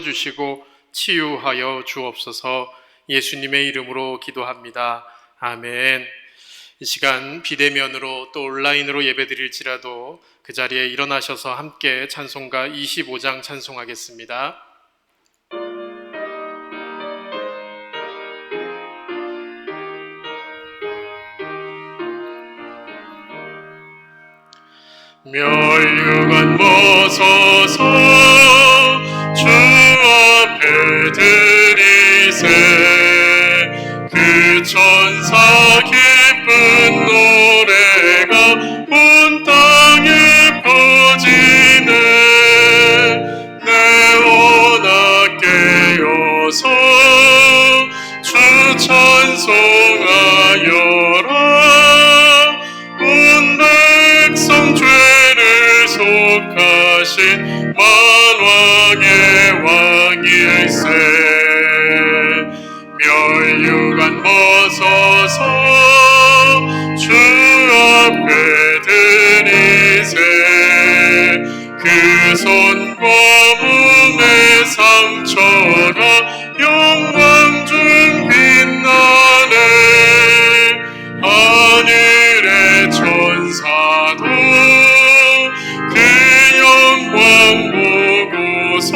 고쳐주시고 치유하여 주옵소서. 예수님의 이름으로 기도합니다. 아멘. 이 시간 비대면으로 또 온라인으로 예배드릴지라도 그 자리에 일어나셔서 함께 찬송가 25장 찬송하겠습니다. 멸류관 벗어서 주 앞에 드리세. 그 천사 기쁜 노래가 온 땅에 퍼지네. 내오나 깨어서 주 찬송하여라. 온 백성 죄를 속하신 만왕의 왕일세. 멸류관 벗어서 주 앞에 드리세. 그 손과 몸의 상처가 영광 중 빛나네. 하늘의 천사도 그 영광 보고서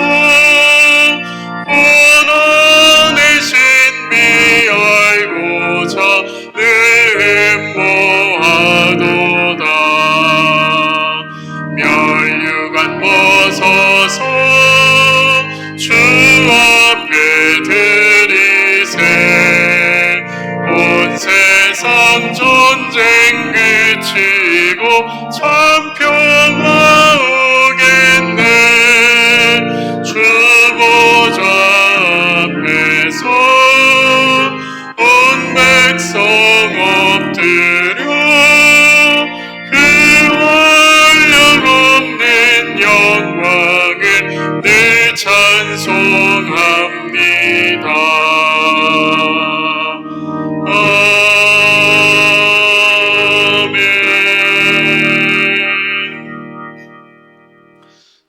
고난의 신비 알고자 늘 흠모하도다. 멸류관 벗어서 주 앞에 드리세. 온 세상 전쟁 그치고 참 평화 오겠네. 주 보좌 앞에서 온 백성 엎드려 그 한량 없는 영광을 늘 찬송합니다.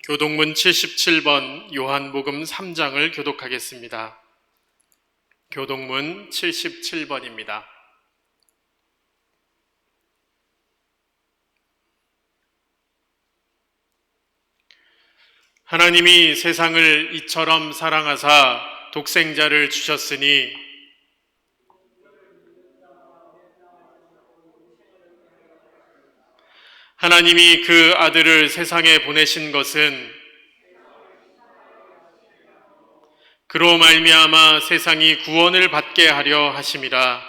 교동문 77번 요한복음 3장을 교독하겠습니다. 교동문 77번입니다. 하나님이 세상을 이처럼 사랑하사 독생자를 주셨으니 하나님이 그 아들을 세상에 보내신 것은 그로 말미암아 세상이 구원을 받게 하려 하심이라.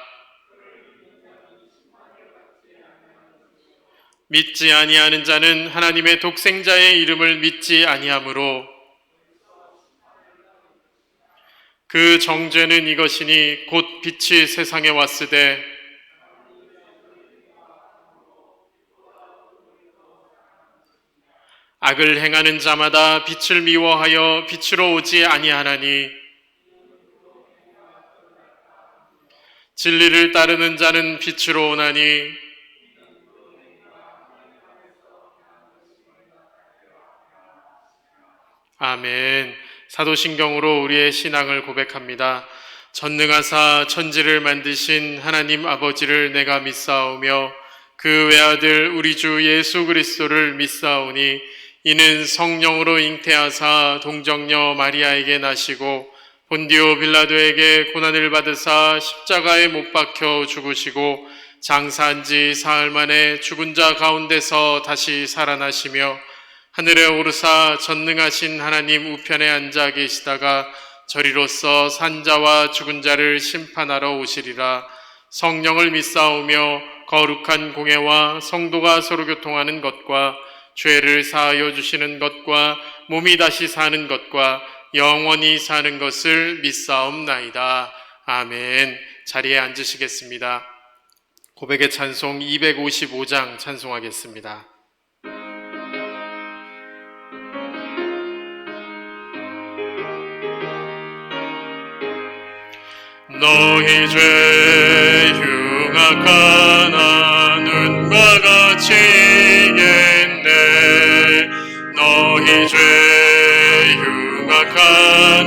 믿지 아니하는 자는 하나님의 독생자의 이름을 믿지 아니하므로 그 정죄는 이것이니 곧 빛이 세상에 왔으되 악을 행하는 자마다 빛을 미워하여 빛으로 오지 아니하나니 진리를 따르는 자는 빛으로 오나니 아멘. 사도신경으로 우리의 신앙을 고백합니다. 전능하사 천지를 만드신 하나님 아버지를 내가 믿사오며 그 외아들 우리 주 예수 그리스도를 믿사오니 이는 성령으로 잉태하사 동정녀 마리아에게 나시고 본디오 빌라도에게 고난을 받으사 십자가에 못 박혀 죽으시고 장사한 지 사흘 만에 죽은 자 가운데서 다시 살아나시며 하늘에 오르사 전능하신 하나님 우편에 앉아 계시다가 저리로서 산자와 죽은 자를 심판하러 오시리라. 성령을 믿사오며 거룩한 공예와 성도가 서로 교통하는 것과 죄를 사하여 주시는 것과 몸이 다시 사는 것과 영원히 사는 것을 믿사옵나이다. 아멘. 자리에 앉으시겠습니다. 고백의 찬송 255장 찬송하겠습니다. 너희 죄 흉악하나 눈과 같이 이겠네. 너희 죄 흉악하나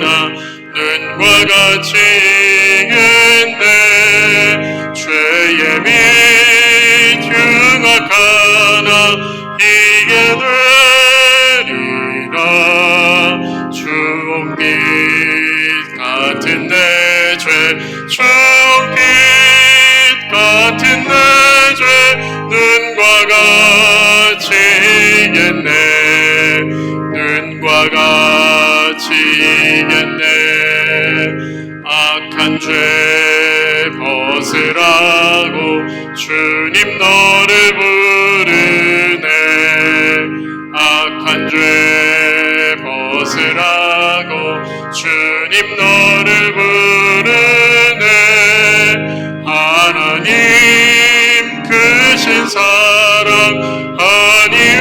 주홍빛 같은 내 죄 눈과 같이겠네. 눈과 같이겠네. 악한 죄 벗으라고 주님 너를 부르네. 악한 죄 벗으라고 주님 너를 부르네. 하나님 크신 사랑 아니옵소라.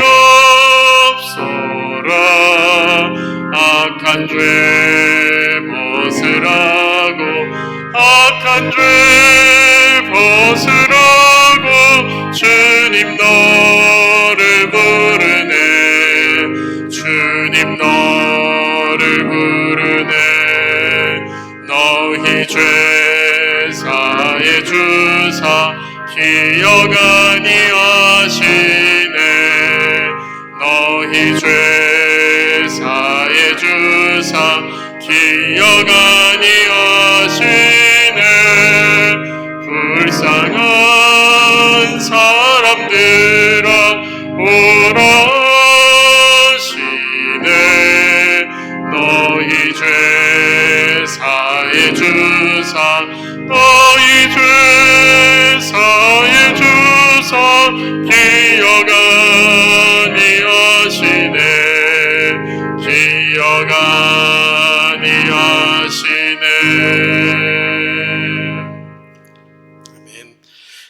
악한 죄 벗으라고 악한 죄 벗으라고 주님 너를 부르네. 주님 너를 부르네. 너희 죄 사해 주사 기억 아니하시네. 너희 죄 사해 주사 기억 아니하시네. 불쌍한 사람들아 오라시네. 너희 죄 사해 주사 너희 죄 사해 주사 기억 아니하시네. 기억 아니하시네. 아멘.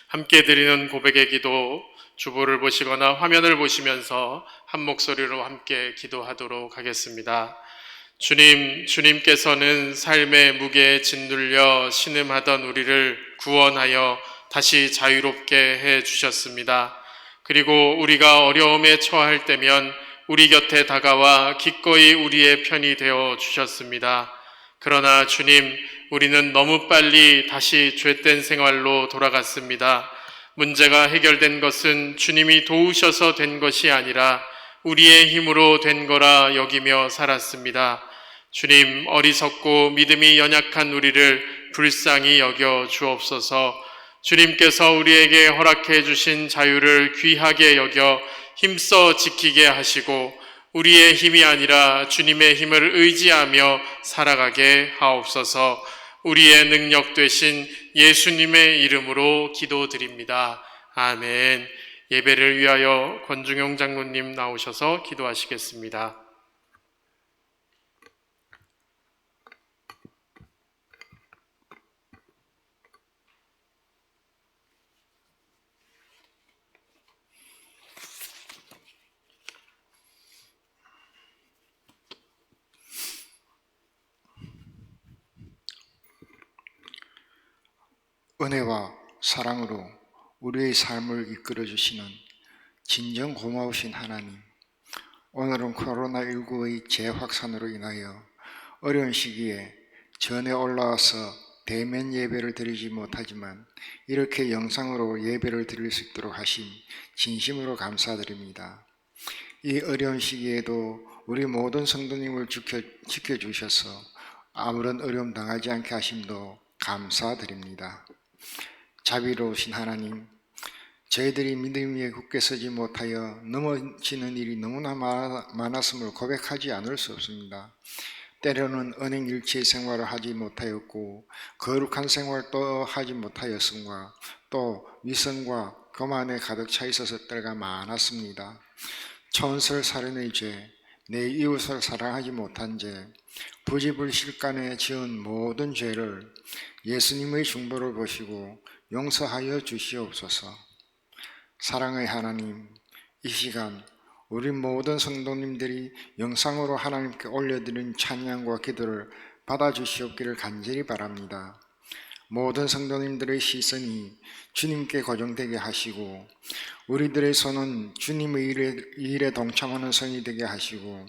함께 드리는 고백의 기도, 주보를 보시거나 화면을 보시면서 한 목소리로 함께 기도하도록 하겠습니다. 주님, 주님께서는 삶의 무게에 짓눌려 신음하던 우리를 구원하여 다시 자유롭게 해 주셨습니다. 그리고 우리가 어려움에 처할 때면 우리 곁에 다가와 기꺼이 우리의 편이 되어 주셨습니다. 그러나 주님, 우리는 너무 빨리 다시 죄된 생활로 돌아갔습니다. 문제가 해결된 것은 주님이 도우셔서 된 것이 아니라 우리의 힘으로 된 거라 여기며 살았습니다. 주님, 어리석고 믿음이 연약한 우리를 불쌍히 여겨 주옵소서. 주님께서 우리에게 허락해 주신 자유를 귀하게 여겨 힘써 지키게 하시고 우리의 힘이 아니라 주님의 힘을 의지하며 살아가게 하옵소서. 우리의 능력 되신 예수님의 이름으로 기도드립니다. 아멘. 예배를 위하여 권중용 장로님 나오셔서 기도하시겠습니다. 은혜와 사랑으로 우리의 삶을 이끌어 주시는 진정 고마우신 하나님, 오늘은 코로나19의 재확산으로 인하여 어려운 시기에 전에 올라와서 대면 예배를 드리지 못하지만 이렇게 영상으로 예배를 드릴 수 있도록 하심 진심으로 감사드립니다. 이 어려운 시기에도 우리 모든 성도님을 지켜주셔서 아무런 어려움 당하지 않게 하심도 감사드립니다. 자비로우신 하나님, 저희들이 믿음 위에 굳게 서지 못하여 넘어지는 일이 너무나 많았음을 고백하지 않을 수 없습니다. 때로는 은행일치 생활을 하지 못하였고 거룩한 생활도 하지 못하였음과 또 위선과 교만에 가득 차 있어서 때가 많았습니다. 천설 살인의 죄, 내 이웃을 사랑하지 못한 죄, 부지불식간에 지은 모든 죄를 예수님의 중보를 보시고 용서하여 주시옵소서. 사랑의 하나님, 이 시간 우리 모든 성도님들이 영상으로 하나님께 올려드린 찬양과 기도를 받아주시옵기를 간절히 바랍니다. 모든 성도님들의 시선이 주님께 고정되게 하시고 우리들의 손은 주님의 일에 동참하는 손이 되게 하시고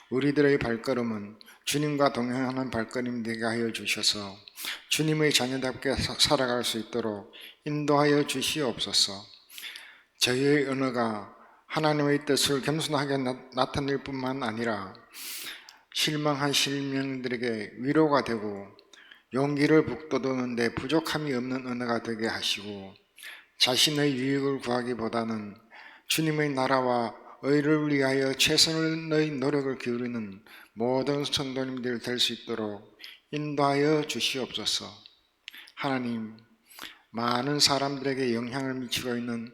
우리들의 발걸음은 주님과 동행하는 발걸음 되게 하여 주셔서 주님의 자녀답게 살아갈 수 있도록 인도하여 주시옵소서. 저희의 언어가 하나님의 뜻을 겸손하게 나타낼 뿐만 아니라 실망한 실명들에게 위로가 되고 용기를 북돋우는데 부족함이 없는 은혜가 되게 하시고 자신의 유익을 구하기보다는 주님의 나라와 의를 위하여 최선의 노력을 기울이는 모든 성도님들 될 수 있도록 인도하여 주시옵소서. 하나님, 많은 사람들에게 영향을 미치고 있는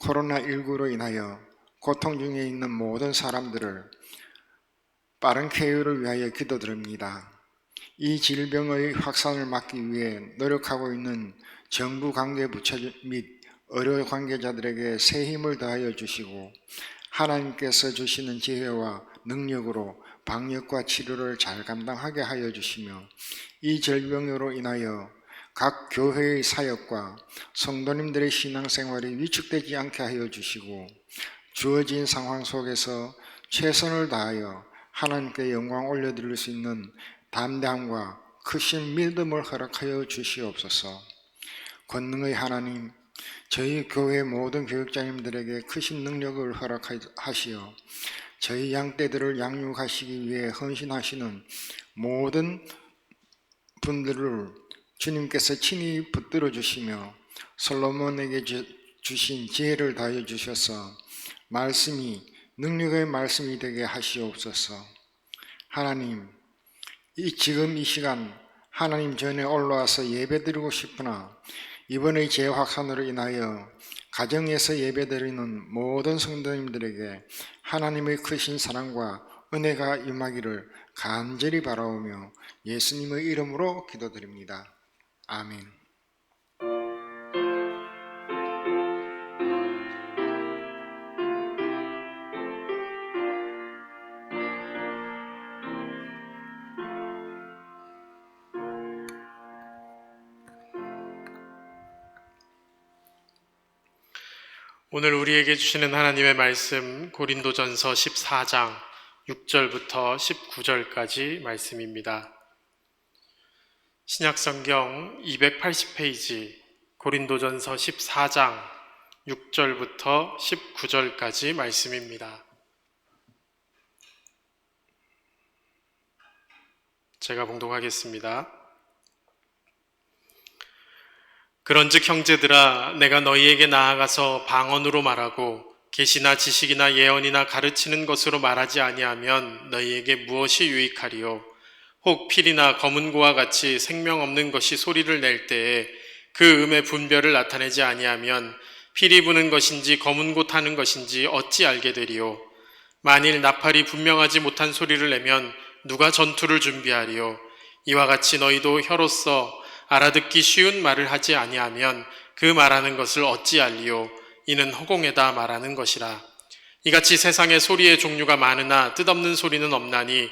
코로나19로 인하여 고통 중에 있는 모든 사람들을 빠른 쾌유를 위하여 기도드립니다. 이 질병의 확산을 막기 위해 노력하고 있는 정부 관계 부처 및 의료 관계자들에게 새 힘을 더하여 주시고 하나님께서 주시는 지혜와 능력으로 방역과 치료를 잘 감당하게 하여 주시며 이 질병으로 인하여 각 교회의 사역과 성도님들의 신앙생활이 위축되지 않게 하여 주시고 주어진 상황 속에서 최선을 다하여 하나님께 영광 올려드릴 수 있는 담대함과 크신 믿음을 허락하여 주시옵소서. 권능의 하나님, 저희 교회 모든 교육자님들에게 크신 능력을 허락하시어 저희 양떼들을 양육하시기 위해 헌신하시는 모든 분들을 주님께서 친히 붙들어 주시며 솔로몬에게 주신 지혜를 다해 주셔서 말씀이 능력의 말씀이 되게 하시옵소서. 하나님, 지금 이 시간 하나님 전에 올라와서 예배드리고 싶으나 이번의 재확산으로 인하여 가정에서 예배드리는 모든 성도님들에게 하나님의 크신 사랑과 은혜가 임하기를 간절히 바라오며 예수님의 이름으로 기도드립니다. 아멘. 오늘 우리에게 주시는 하나님의 말씀 고린도전서 14장 6절부터 19절까지 말씀입니다. 신약성경 280페이지 고린도전서 14장 6절부터 19절까지 말씀입니다. 제가 봉독하겠습니다. 그런즉 형제들아, 내가 너희에게 나아가서 방언으로 말하고 계시나 지식이나 예언이나 가르치는 것으로 말하지 아니하면 너희에게 무엇이 유익하리요? 혹 필이나 검은고와 같이 생명 없는 것이 소리를 낼 때에 그 음의 분별을 나타내지 아니하면 필이 부는 것인지 검은고 타는 것인지 어찌 알게 되리요? 만일 나팔이 분명하지 못한 소리를 내면 누가 전투를 준비하리요? 이와 같이 너희도 혀로서 알아듣기 쉬운 말을 하지 아니하면 그 말하는 것을 어찌 알리요? 이는 허공에다 말하는 것이라. 이같이 세상에 소리의 종류가 많으나 뜻없는 소리는 없나니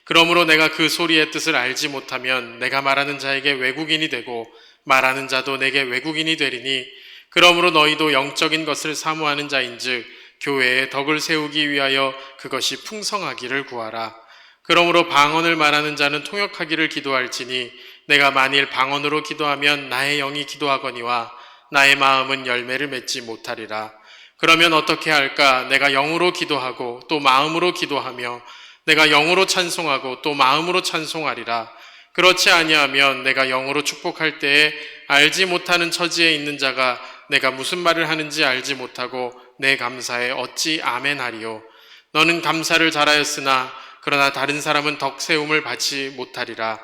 그러므로 내가 그 소리의 뜻을 알지 못하면 내가 말하는 자에게 외국인이 되고 말하는 자도 내게 외국인이 되리니 그러므로 너희도 영적인 것을 사모하는 자인즉 교회에 덕을 세우기 위하여 그것이 풍성하기를 구하라. 그러므로 방언을 말하는 자는 통역하기를 기도할지니 내가 만일 방언으로 기도하면 나의 영이 기도하거니와 나의 마음은 열매를 맺지 못하리라. 그러면 어떻게 할까? 내가 영으로 기도하고 또 마음으로 기도하며 내가 영으로 찬송하고 또 마음으로 찬송하리라. 그렇지 아니하면 내가 영으로 축복할 때에 알지 못하는 처지에 있는 자가 내가 무슨 말을 하는지 알지 못하고 내 감사에 어찌 아멘하리요? 너는 감사를 잘하였으나 그러나 다른 사람은 덕세움을 받지 못하리라.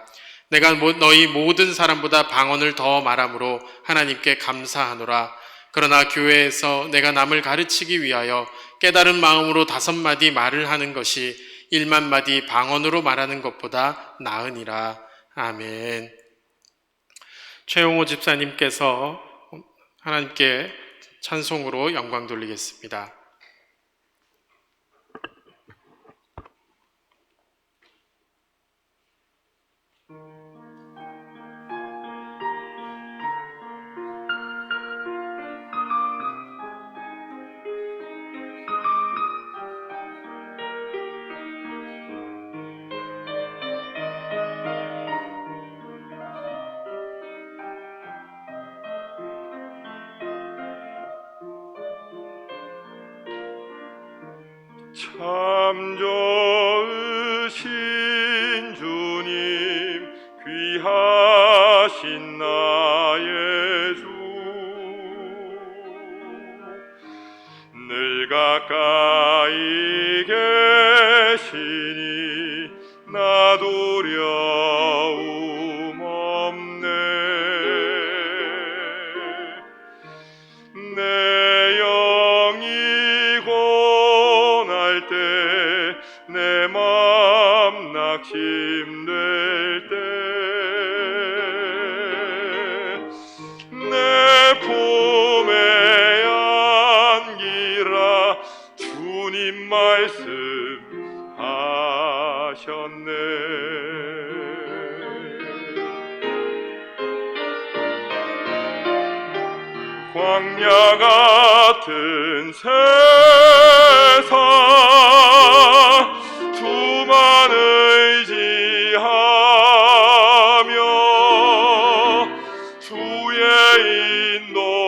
내가 너희 모든 사람보다 방언을 더 말함으로 하나님께 감사하노라. 그러나 교회에서 내가 남을 가르치기 위하여 깨달은 마음으로 5마디 말을 하는 것이 1만마디 방언으로 말하는 것보다 나으니라. 아멘. 최용호 집사님께서 하나님께 찬송으로 영광 돌리겠습니다. 참 좋으신 주님, 귀한 하신 나의 주, 늘 가까이 계시니 나 두려움 없네. 내 영이 고날 때, 내 맘 낙심될 때, 내 품에 안기라 주님 말씀하셨네. 광야 같은 세상 주만 의지하며 주의 인도하시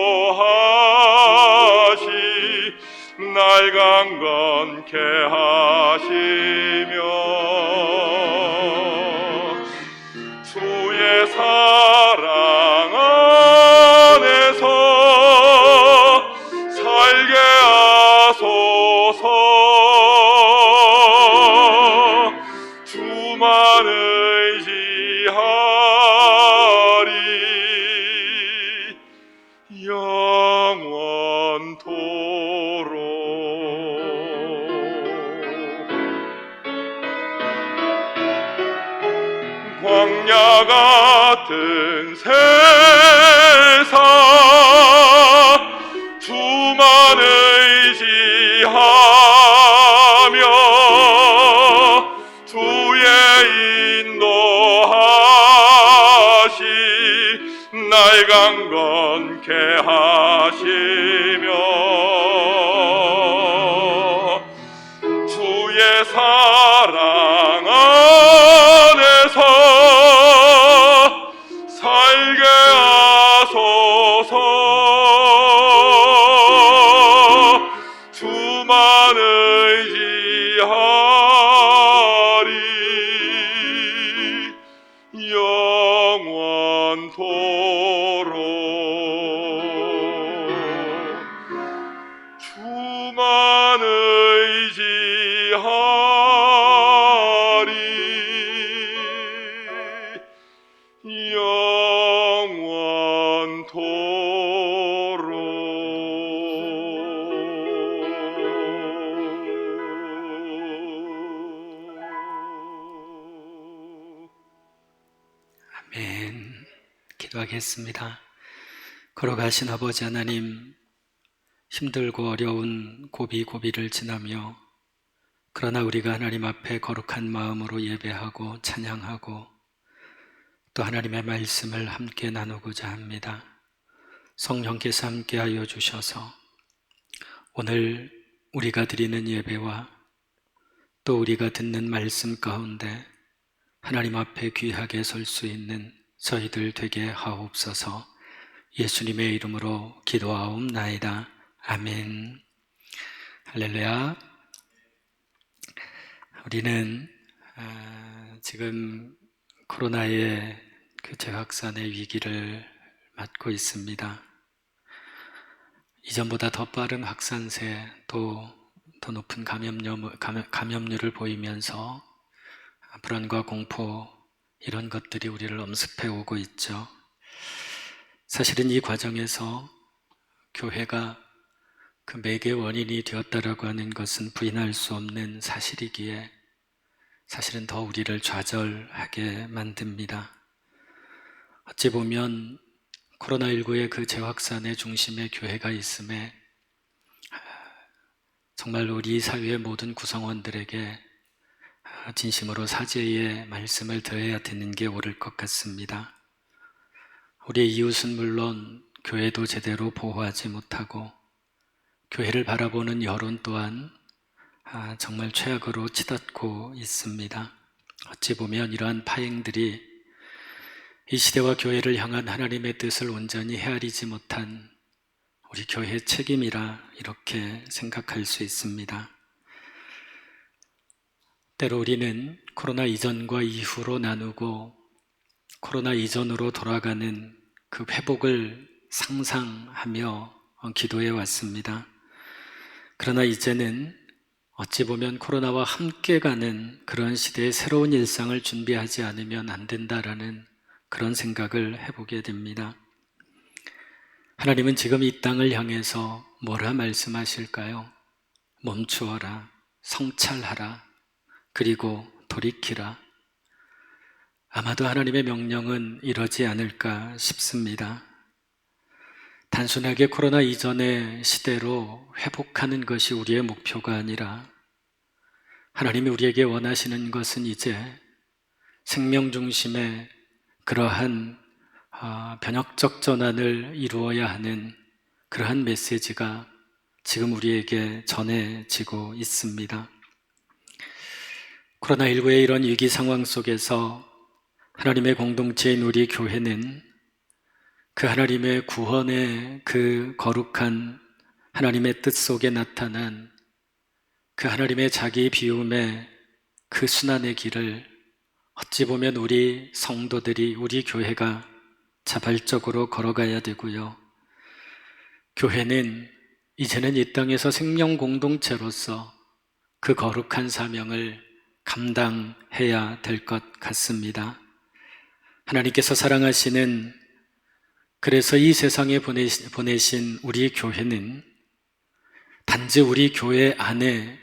날 강건케 하시며 주의 사랑 안에서 살게 하소서. 주만 의지하리 영원토록. 광야 같은 세상 주만 의지하며 주의 인도하시 날 강건케 하시며 주의 사랑 안에서 살게 하소서. 주만 의지하리 영원토록. 주만 의지하리 영원토록. 아멘. 기도하겠습니다. 걸어가신 아버지 하나님, 힘들고 어려운 고비고비를 지나며 그러나 우리가 하나님 앞에 거룩한 마음으로 예배하고 찬양하고 또 하나님의 말씀을 함께 나누고자 합니다. 성령께서 함께하여 주셔서 오늘 우리가 드리는 예배와 또 우리가 듣는 말씀 가운데 하나님 앞에 귀하게 설 수 있는 저희들 되게 하옵소서. 예수님의 이름으로 기도하옵나이다. 아멘. 할렐루야. 우리는 지금 코로나의 그 재확산의 위기를 맞고 있습니다. 이전보다 더 빠른 확산세, 또 더 높은 감염률을 보이면서 불안과 공포, 이런 것들이 우리를 엄습해 오고 있죠. 사실은 이 과정에서 교회가 그 매개 원인이 되었다라고 하는 것은 부인할 수 없는 사실이기에 사실은 더 우리를 좌절하게 만듭니다. 어찌 보면 코로나19의 그 재확산의 중심에 교회가 있음에 정말 우리 사회의 모든 구성원들에게 진심으로 사죄의 말씀을 드려야 되는 게 옳을 것 같습니다. 우리의 이웃은 물론 교회도 제대로 보호하지 못하고 교회를 바라보는 여론 또한 정말 최악으로 치닫고 있습니다. 어찌 보면 이러한 파행들이 이 시대와 교회를 향한 하나님의 뜻을 온전히 헤아리지 못한 우리 교회의 책임이라 이렇게 생각할 수 있습니다. 때로 우리는 코로나 이전과 이후로 나누고 코로나 이전으로 돌아가는 그 회복을 상상하며 기도해 왔습니다. 그러나 이제는 어찌 보면 코로나와 함께 가는 그런 시대의 새로운 일상을 준비하지 않으면 안 된다라는 그런 생각을 해보게 됩니다. 하나님은 지금 이 땅을 향해서 뭐라 말씀하실까요? 멈추어라, 성찰하라, 그리고 돌이키라. 아마도 하나님의 명령은 이러지 않을까 싶습니다. 단순하게 코로나 이전의 시대로 회복하는 것이 우리의 목표가 아니라 하나님이 우리에게 원하시는 것은 이제 생명 중심의 그러한 변혁적 전환을 이루어야 하는 그러한 메시지가 지금 우리에게 전해지고 있습니다. 코로나19의 이런 위기 상황 속에서 하나님의 공동체인 우리 교회는 그 하나님의 구원의 그 거룩한 하나님의 뜻 속에 나타난 그 하나님의 자기 비움의 그 순환의 길을 어찌 보면 우리 성도들이, 우리 교회가 자발적으로 걸어가야 되고요. 교회는 이제는 이 땅에서 생명 공동체로서 그 거룩한 사명을 감당해야 될 것 같습니다. 하나님께서 사랑하시는, 그래서 이 세상에 보내신 우리 교회는 단지 우리 교회 안에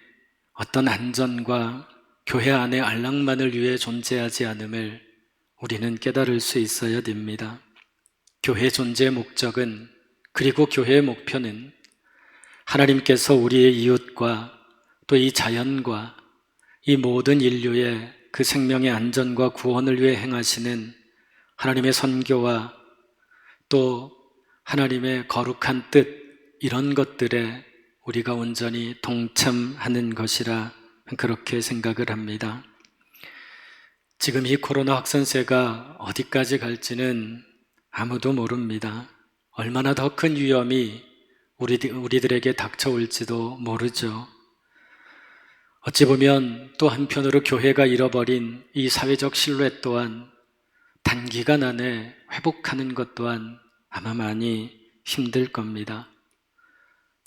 어떤 안전과 교회 안에 안락만을 위해 존재하지 않음을 우리는 깨달을 수 있어야 됩니다. 교회 존재의 목적은, 그리고 교회의 목표는 하나님께서 우리의 이웃과 또 이 자연과 이 모든 인류의 그 생명의 안전과 구원을 위해 행하시는 하나님의 선교와 또 하나님의 거룩한 뜻, 이런 것들에 우리가 온전히 동참하는 것이라 그렇게 생각을 합니다. 지금 이 코로나 확산세가 어디까지 갈지는 아무도 모릅니다. 얼마나 더 큰 위험이 우리들에게 닥쳐올지도 모르죠. 어찌 보면 또 한편으로 교회가 잃어버린 이 사회적 신뢰 또한 단기간 안에 회복하는 것 또한 아마 많이 힘들 겁니다.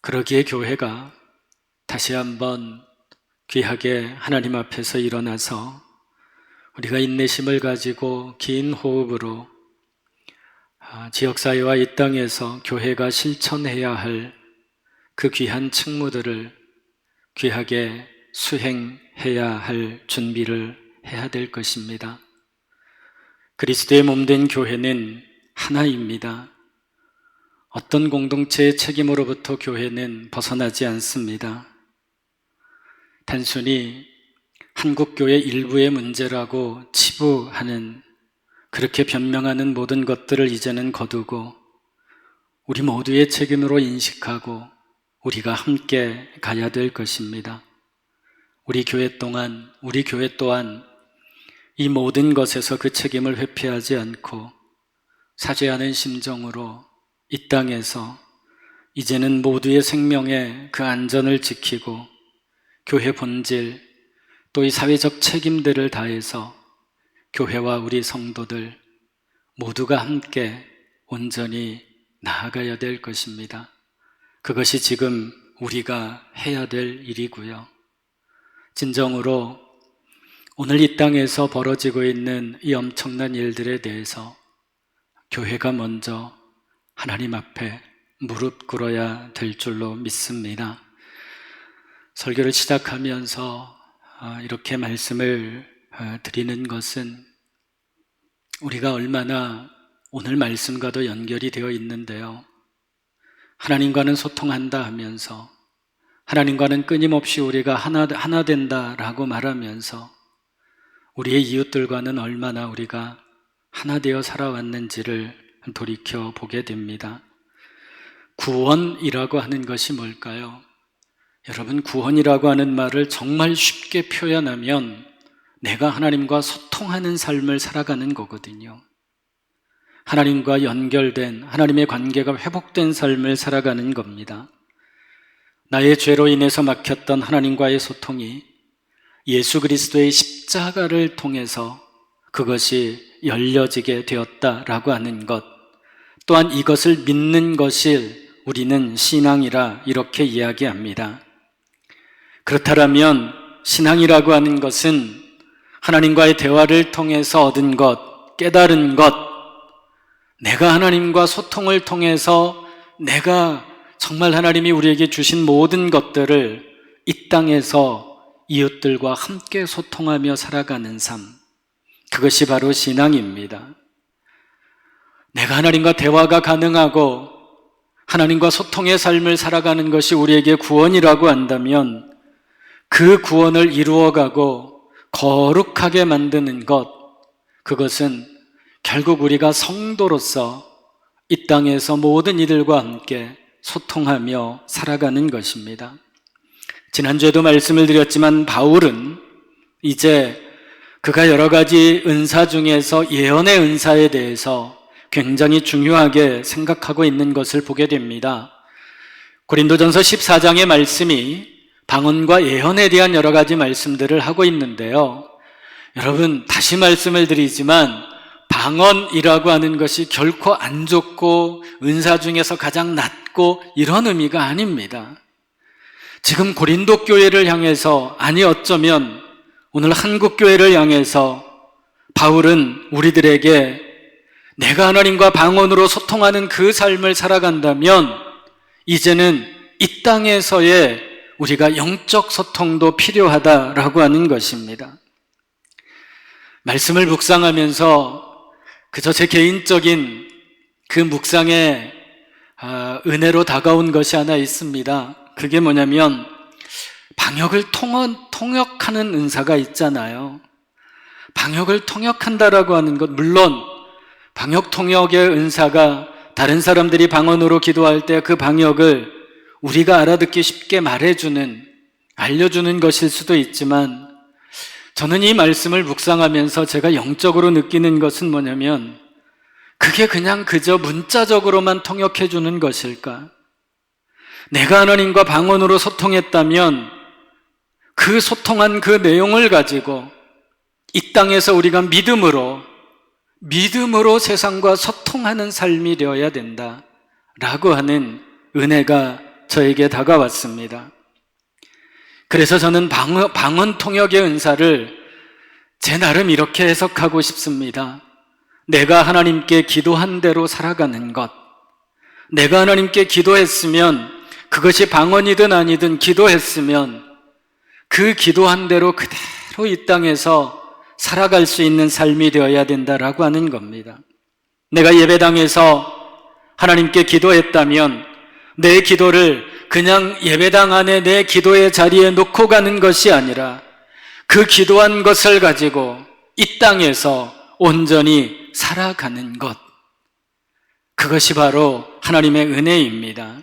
그러기에 교회가 다시 한번 귀하게 하나님 앞에서 일어나서 우리가 인내심을 가지고 긴 호흡으로 지역사회와 이 땅에서 교회가 실천해야 할 그 귀한 책무들을 귀하게 수행해야 할 준비를 해야 될 것입니다. 그리스도의 몸된 교회는 하나입니다. 어떤 공동체의 책임으로부터 교회는 벗어나지 않습니다. 단순히 한국교회 일부의 문제라고 치부하는, 그렇게 변명하는 모든 것들을 이제는 거두고 우리 모두의 책임으로 인식하고 우리가 함께 가야 될 것입니다. 우리 교회 또한 이 모든 것에서 그 책임을 회피하지 않고 사죄하는 심정으로 이 땅에서 이제는 모두의 생명의 그 안전을 지키고 교회 본질 또 이 사회적 책임들을 다해서 교회와 우리 성도들 모두가 함께 온전히 나아가야 될 것입니다. 그것이 지금 우리가 해야 될 일이고요. 진정으로 오늘 이 땅에서 벌어지고 있는 이 엄청난 일들에 대해서 교회가 먼저 하나님 앞에 무릎 꿇어야 될 줄로 믿습니다. 설교를 시작하면서 이렇게 말씀을 드리는 것은 우리가 얼마나 오늘 말씀과도 연결이 되어 있는데요. 하나님과는 소통한다 하면서, 하나님과는 끊임없이 우리가 하나 된다라고 말하면서 우리의 이웃들과는 얼마나 우리가 하나 되어 살아왔는지를 돌이켜 보게 됩니다. 구원이라고 하는 것이 뭘까요? 여러분, 구원이라고 하는 말을 정말 쉽게 표현하면 내가 하나님과 소통하는 삶을 살아가는 거거든요. 하나님과 연결된, 하나님의 관계가 회복된 삶을 살아가는 겁니다. 나의 죄로 인해서 막혔던 하나님과의 소통이 예수 그리스도의 십자가를 통해서 그것이 열려지게 되었다라고 하는 것, 또한 이것을 믿는 것을 우리는 신앙이라 이렇게 이야기합니다. 그렇다면 신앙이라고 하는 것은 하나님과의 대화를 통해서 얻은 것, 깨달은 것, 내가 하나님과 소통을 통해서 내가 정말 하나님이 우리에게 주신 모든 것들을 이 땅에서 이웃들과 함께 소통하며 살아가는 삶, 그것이 바로 신앙입니다. 내가 하나님과 대화가 가능하고 하나님과 소통의 삶을 살아가는 것이 우리에게 구원이라고 한다면 그 구원을 이루어가고 거룩하게 만드는 것, 그것은 결국 우리가 성도로서 이 땅에서 모든 이들과 함께 소통하며 살아가는 것입니다. 지난주에도 말씀을 드렸지만 바울은 이제 그가 여러 가지 은사 중에서 예언의 은사에 대해서 굉장히 중요하게 생각하고 있는 것을 보게 됩니다. 고린도전서 14장의 말씀이 방언과 예언에 대한 여러 가지 말씀들을 하고 있는데요. 여러분, 다시 말씀을 드리지만 방언이라고 하는 것이 결코 안 좋고 은사 중에서 가장 낮고 이런 의미가 아닙니다. 지금 고린도 교회를 향해서, 아니 어쩌면 오늘 한국 교회를 향해서 바울은 우리들에게 내가 하나님과 방언으로 소통하는 그 삶을 살아간다면 이제는 이 땅에서의 우리가 영적 소통도 필요하다라고 하는 것입니다. 말씀을 묵상하면서 그저 제 개인적인 그 묵상의 은혜로 다가온 것이 하나 있습니다. 그게 뭐냐면 방역을 통역하는 은사가 있잖아요. 방역을 통역한다라고 하는 것, 물론 방역 통역의 은사가 다른 사람들이 방언으로 기도할 때 그 방역을 우리가 알아듣기 쉽게 말해주는, 알려주는 것일 수도 있지만 저는 이 말씀을 묵상하면서 제가 영적으로 느끼는 것은 뭐냐면 그게 그저 문자적으로만 통역해주는 것일까? 내가 하나님과 방언으로 소통했다면 그 소통한 그 내용을 가지고 이 땅에서 우리가 믿음으로 세상과 소통하는 삶이 되어야 된다라고 하는 은혜가 저에게 다가왔습니다. 그래서 저는 방언 통역의 은사를 제 나름 이렇게 해석하고 싶습니다. 내가 하나님께 기도한 대로 살아가는 것, 내가 하나님께 기도했으면 그것이 방언이든 아니든 기도했으면 그 기도한 대로 그대로 이 땅에서 살아갈 수 있는 삶이 되어야 된다라고 하는 겁니다. 내가 예배당에서 하나님께 기도했다면 내 기도를 그냥 예배당 안에 내 기도의 자리에 놓고 가는 것이 아니라 그 기도한 것을 가지고 이 땅에서 온전히 살아가는 것, 그것이 바로 하나님의 은혜입니다.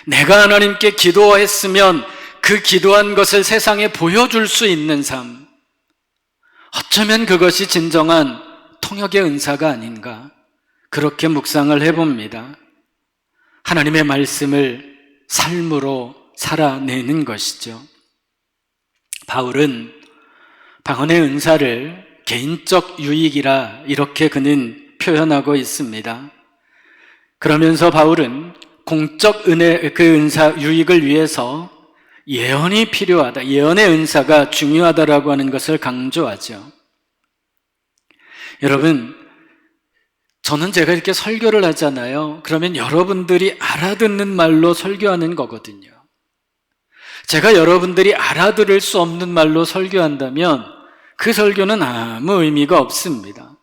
내가 하나님께 기도했으면 그 기도한 것을 세상에 보여줄 수 있는 삶, 어쩌면 그것이 진정한 통역의 은사가 아닌가, 그렇게 묵상을 해봅니다. 하나님의 말씀을 삶으로 살아내는 것이죠. 바울은 방언의 은사를 개인적 유익이라 이렇게 그는 표현하고 있습니다. 그러면서 바울은 공적 은사 유익을 위해서 예언이 필요하다, 예언의 은사가 중요하다라고 하는 것을 강조하죠. 여러분, 저는 제가 이렇게 설교를 하잖아요. 그러면 여러분들이 알아듣는 말로 설교하는 거거든요. 제가 여러분들이 알아들을 수 없는 말로 설교한다면 그 설교는 아무 의미가 없습니다.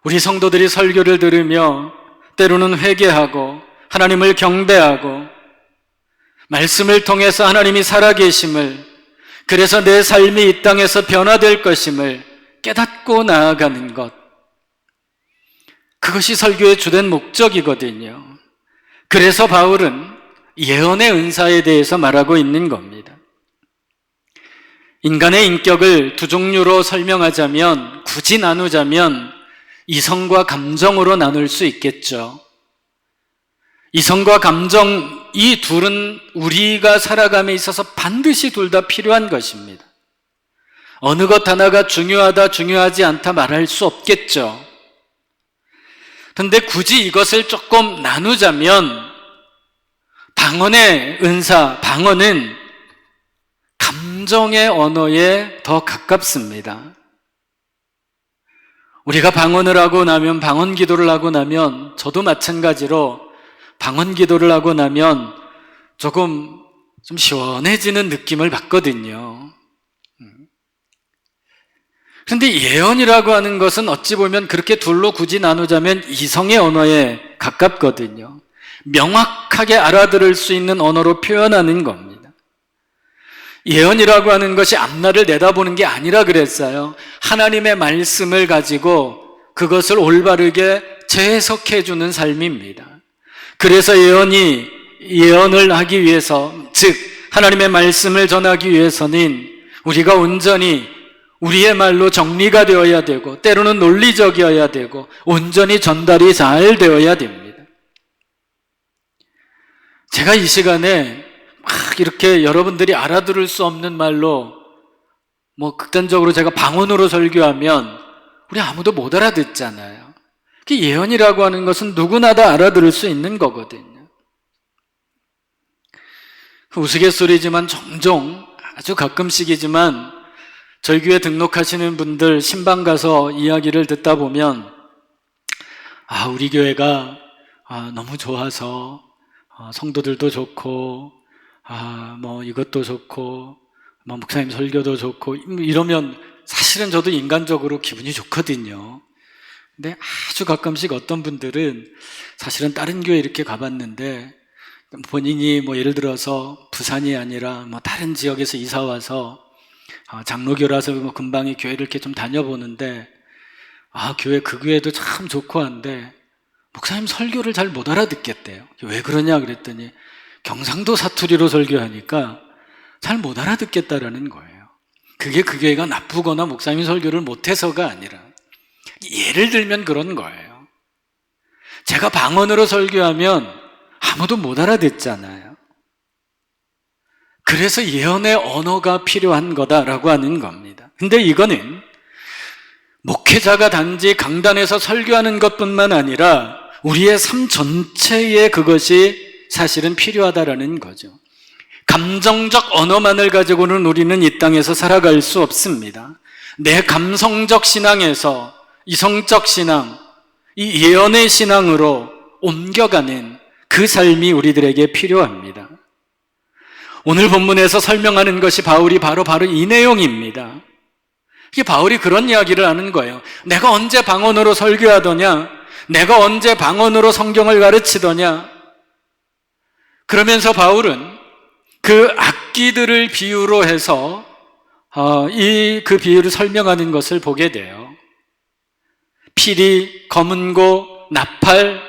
우리 성도들이 설교를 들으며 때로는 회개하고 하나님을 경배하고 말씀을 통해서 하나님이 살아계심을, 그래서 내 삶이 이 땅에서 변화될 것임을 깨닫고 나아가는 것, 그것이 설교의 주된 목적이거든요. 그래서 바울은 예언의 은사에 대해서 말하고 있는 겁니다. 인간의 인격을 두 종류로 설명하자면, 굳이 나누자면 이성과 감정으로 나눌 수 있겠죠. 이성과 감정, 이 둘은 우리가 살아감에 있어서 반드시 둘 다 필요한 것입니다. 어느 것 하나가 중요하다, 중요하지 않다 말할 수 없겠죠. 근데 굳이 이것을 조금 나누자면 방언의 은사, 방언은 감정의 언어에 더 가깝습니다. 우리가 방언을 하고 나면, 방언 기도를 하고 나면, 저도 마찬가지로 방언 기도를 하고 나면 조금 좀 시원해지는 느낌을 받거든요. 그런데 예언이라고 하는 것은 어찌 보면 그렇게 둘로 굳이 나누자면 이성의 언어에 가깝거든요. 명확하게 알아들을 수 있는 언어로 표현하는 겁니다. 예언이라고 하는 것이 앞날을 내다보는 게 아니라 그랬어요. 하나님의 말씀을 가지고 그것을 올바르게 재해석해 주는 삶입니다. 그래서 예언을 하기 위해서, 즉 하나님의 말씀을 전하기 위해서는 우리가 온전히 우리의 말로 정리가 되어야 되고, 때로는 논리적이어야 되고, 온전히 전달이 잘 되어야 됩니다. 제가 이 시간에 막 이렇게 여러분들이 알아들을 수 없는 말로 극단적으로 제가 방언으로 설교하면 우리 아무도 못 알아듣잖아요. 예언이라고 하는 것은 누구나 다 알아들을 수 있는 거거든요. 우스갯소리지만 종종, 아주 가끔씩이지만 저희 교회 등록하시는 분들 신방 가서 이야기를 듣다 보면 우리 교회가 너무 좋아서 성도들도 좋고 이것도 좋고 목사님 설교도 좋고 이러면 사실은 저도 인간적으로 기분이 좋거든요. 근데 아주 가끔씩 어떤 분들은 사실은 다른 교회 이렇게 가봤는데 본인이 예를 들어서 부산이 아니라 다른 지역에서 이사 와서 장로교라서 금방이 교회를 이렇게 좀 다녀보는데 그 교회도 참 좋고 한데 목사님 설교를 잘 못 알아듣겠대요. 왜 그러냐 그랬더니 경상도 사투리로 설교하니까 잘 못 알아듣겠다라는 거예요. 그게 그 교회가 나쁘거나 목사님 설교를 못해서가 아니라, 예를 들면 그런 거예요. 제가 방언으로 설교하면 아무도 못 알아듣잖아요. 그래서 예언의 언어가 필요한 거다라고 하는 겁니다. 근데 이거는 목회자가 단지 강단에서 설교하는 것뿐만 아니라 우리의 삶 전체에 그것이 사실은 필요하다라는 거죠. 감정적 언어만을 가지고는 우리는 이 땅에서 살아갈 수 없습니다. 내 감성적 신앙에서 이성적 신앙, 이 예언의 신앙으로 옮겨가는 그 삶이 우리들에게 필요합니다. 오늘 본문에서 설명하는 것이 바울이 바로 이 내용입니다. 이게 바울이 그런 이야기를 하는 거예요. 내가 언제 방언으로 설교하더냐? 내가 언제 방언으로 성경을 가르치더냐? 그러면서 바울은 그 악기들을 비유로 해서 그 비유를 설명하는 것을 보게 돼요. 피리, 검은고, 나팔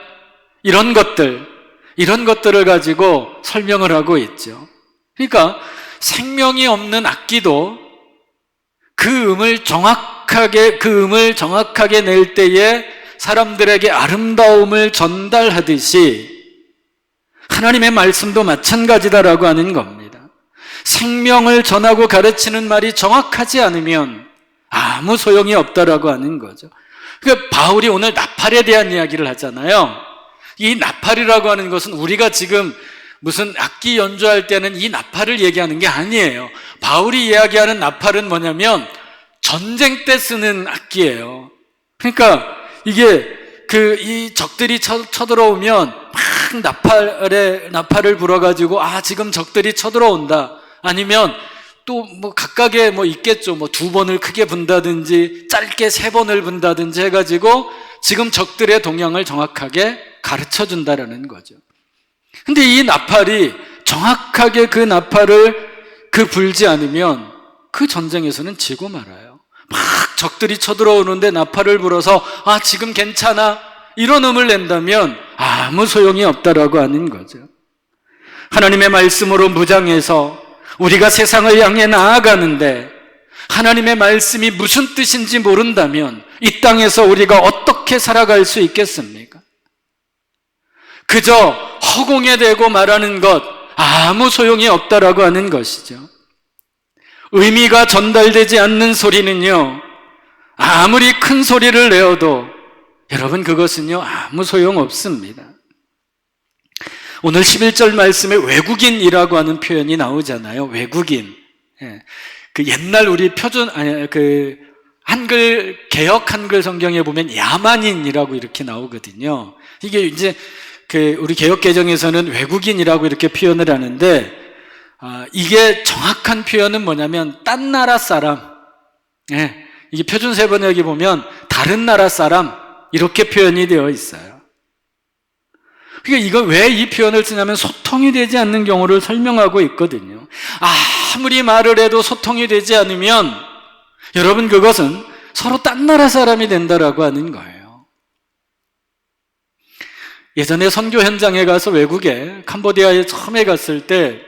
이런 것들을 가지고 설명을 하고 있죠. 그러니까 생명이 없는 악기도 그 음을 정확하게 낼 때에 사람들에게 아름다움을 전달하듯이 하나님의 말씀도 마찬가지다라고 하는 겁니다. 생명을 전하고 가르치는 말이 정확하지 않으면 아무 소용이 없다라고 하는 거죠. 그러니까 바울이 오늘 나팔에 대한 이야기를 하잖아요. 이 나팔이라고 하는 것은 우리가 지금 무슨 악기 연주할 때는 이 나팔을 얘기하는 게 아니에요. 바울이 이야기하는 나팔은 뭐냐면 전쟁 때 쓰는 악기예요. 그러니까 이게 이 적들이 쳐들어오면 막 나팔을 불어가지고 지금 적들이 쳐들어온다. 아니면 또 각각의 있겠죠. 2번을 크게 분다든지 짧게 3번을 분다든지 해가지고 지금 적들의 동향을 정확하게 가르쳐 준다라는 거죠. 근데 이 나팔이 정확하게 그 나팔을 불지 않으면 그 전쟁에서는 지고 말아요. 막 적들이 쳐들어오는데 나팔을 불어서 지금 괜찮아 이런 음을 낸다면 아무 소용이 없다라고 하는 거죠. 하나님의 말씀으로 무장해서 우리가 세상을 향해 나아가는데 하나님의 말씀이 무슨 뜻인지 모른다면 이 땅에서 우리가 어떻게 살아갈 수 있겠습니까? 그저 허공에 대고 말하는 것 아무 소용이 없다라고 하는 것이죠. 의미가 전달되지 않는 소리는요, 아무리 큰 소리를 내어도 여러분 그것은요 아무 소용없습니다. 오늘 11절 말씀에 외국인이라고 하는 표현이 나오잖아요. 외국인. 그 옛날 우리 한글 개역 한글 성경에 보면 야만인이라고 이렇게 나오거든요. 이게 이제 우리 개역 개정에서는 외국인이라고 이렇게 표현을 하는데, 이게 정확한 표현은 뭐냐면 딴 나라 사람. 이게 표준 세번역에 보면 다른 나라 사람 이렇게 표현이 되어 있어요. 그러니까 이거 왜 이 표현을 쓰냐면 소통이 되지 않는 경우를 설명하고 있거든요. 아무리 말을 해도 소통이 되지 않으면 여러분 그것은 서로 딴 나라 사람이 된다라고 하는 거예요. 예전에 선교 현장에 가서 외국에 캄보디아에 처음에 갔을 때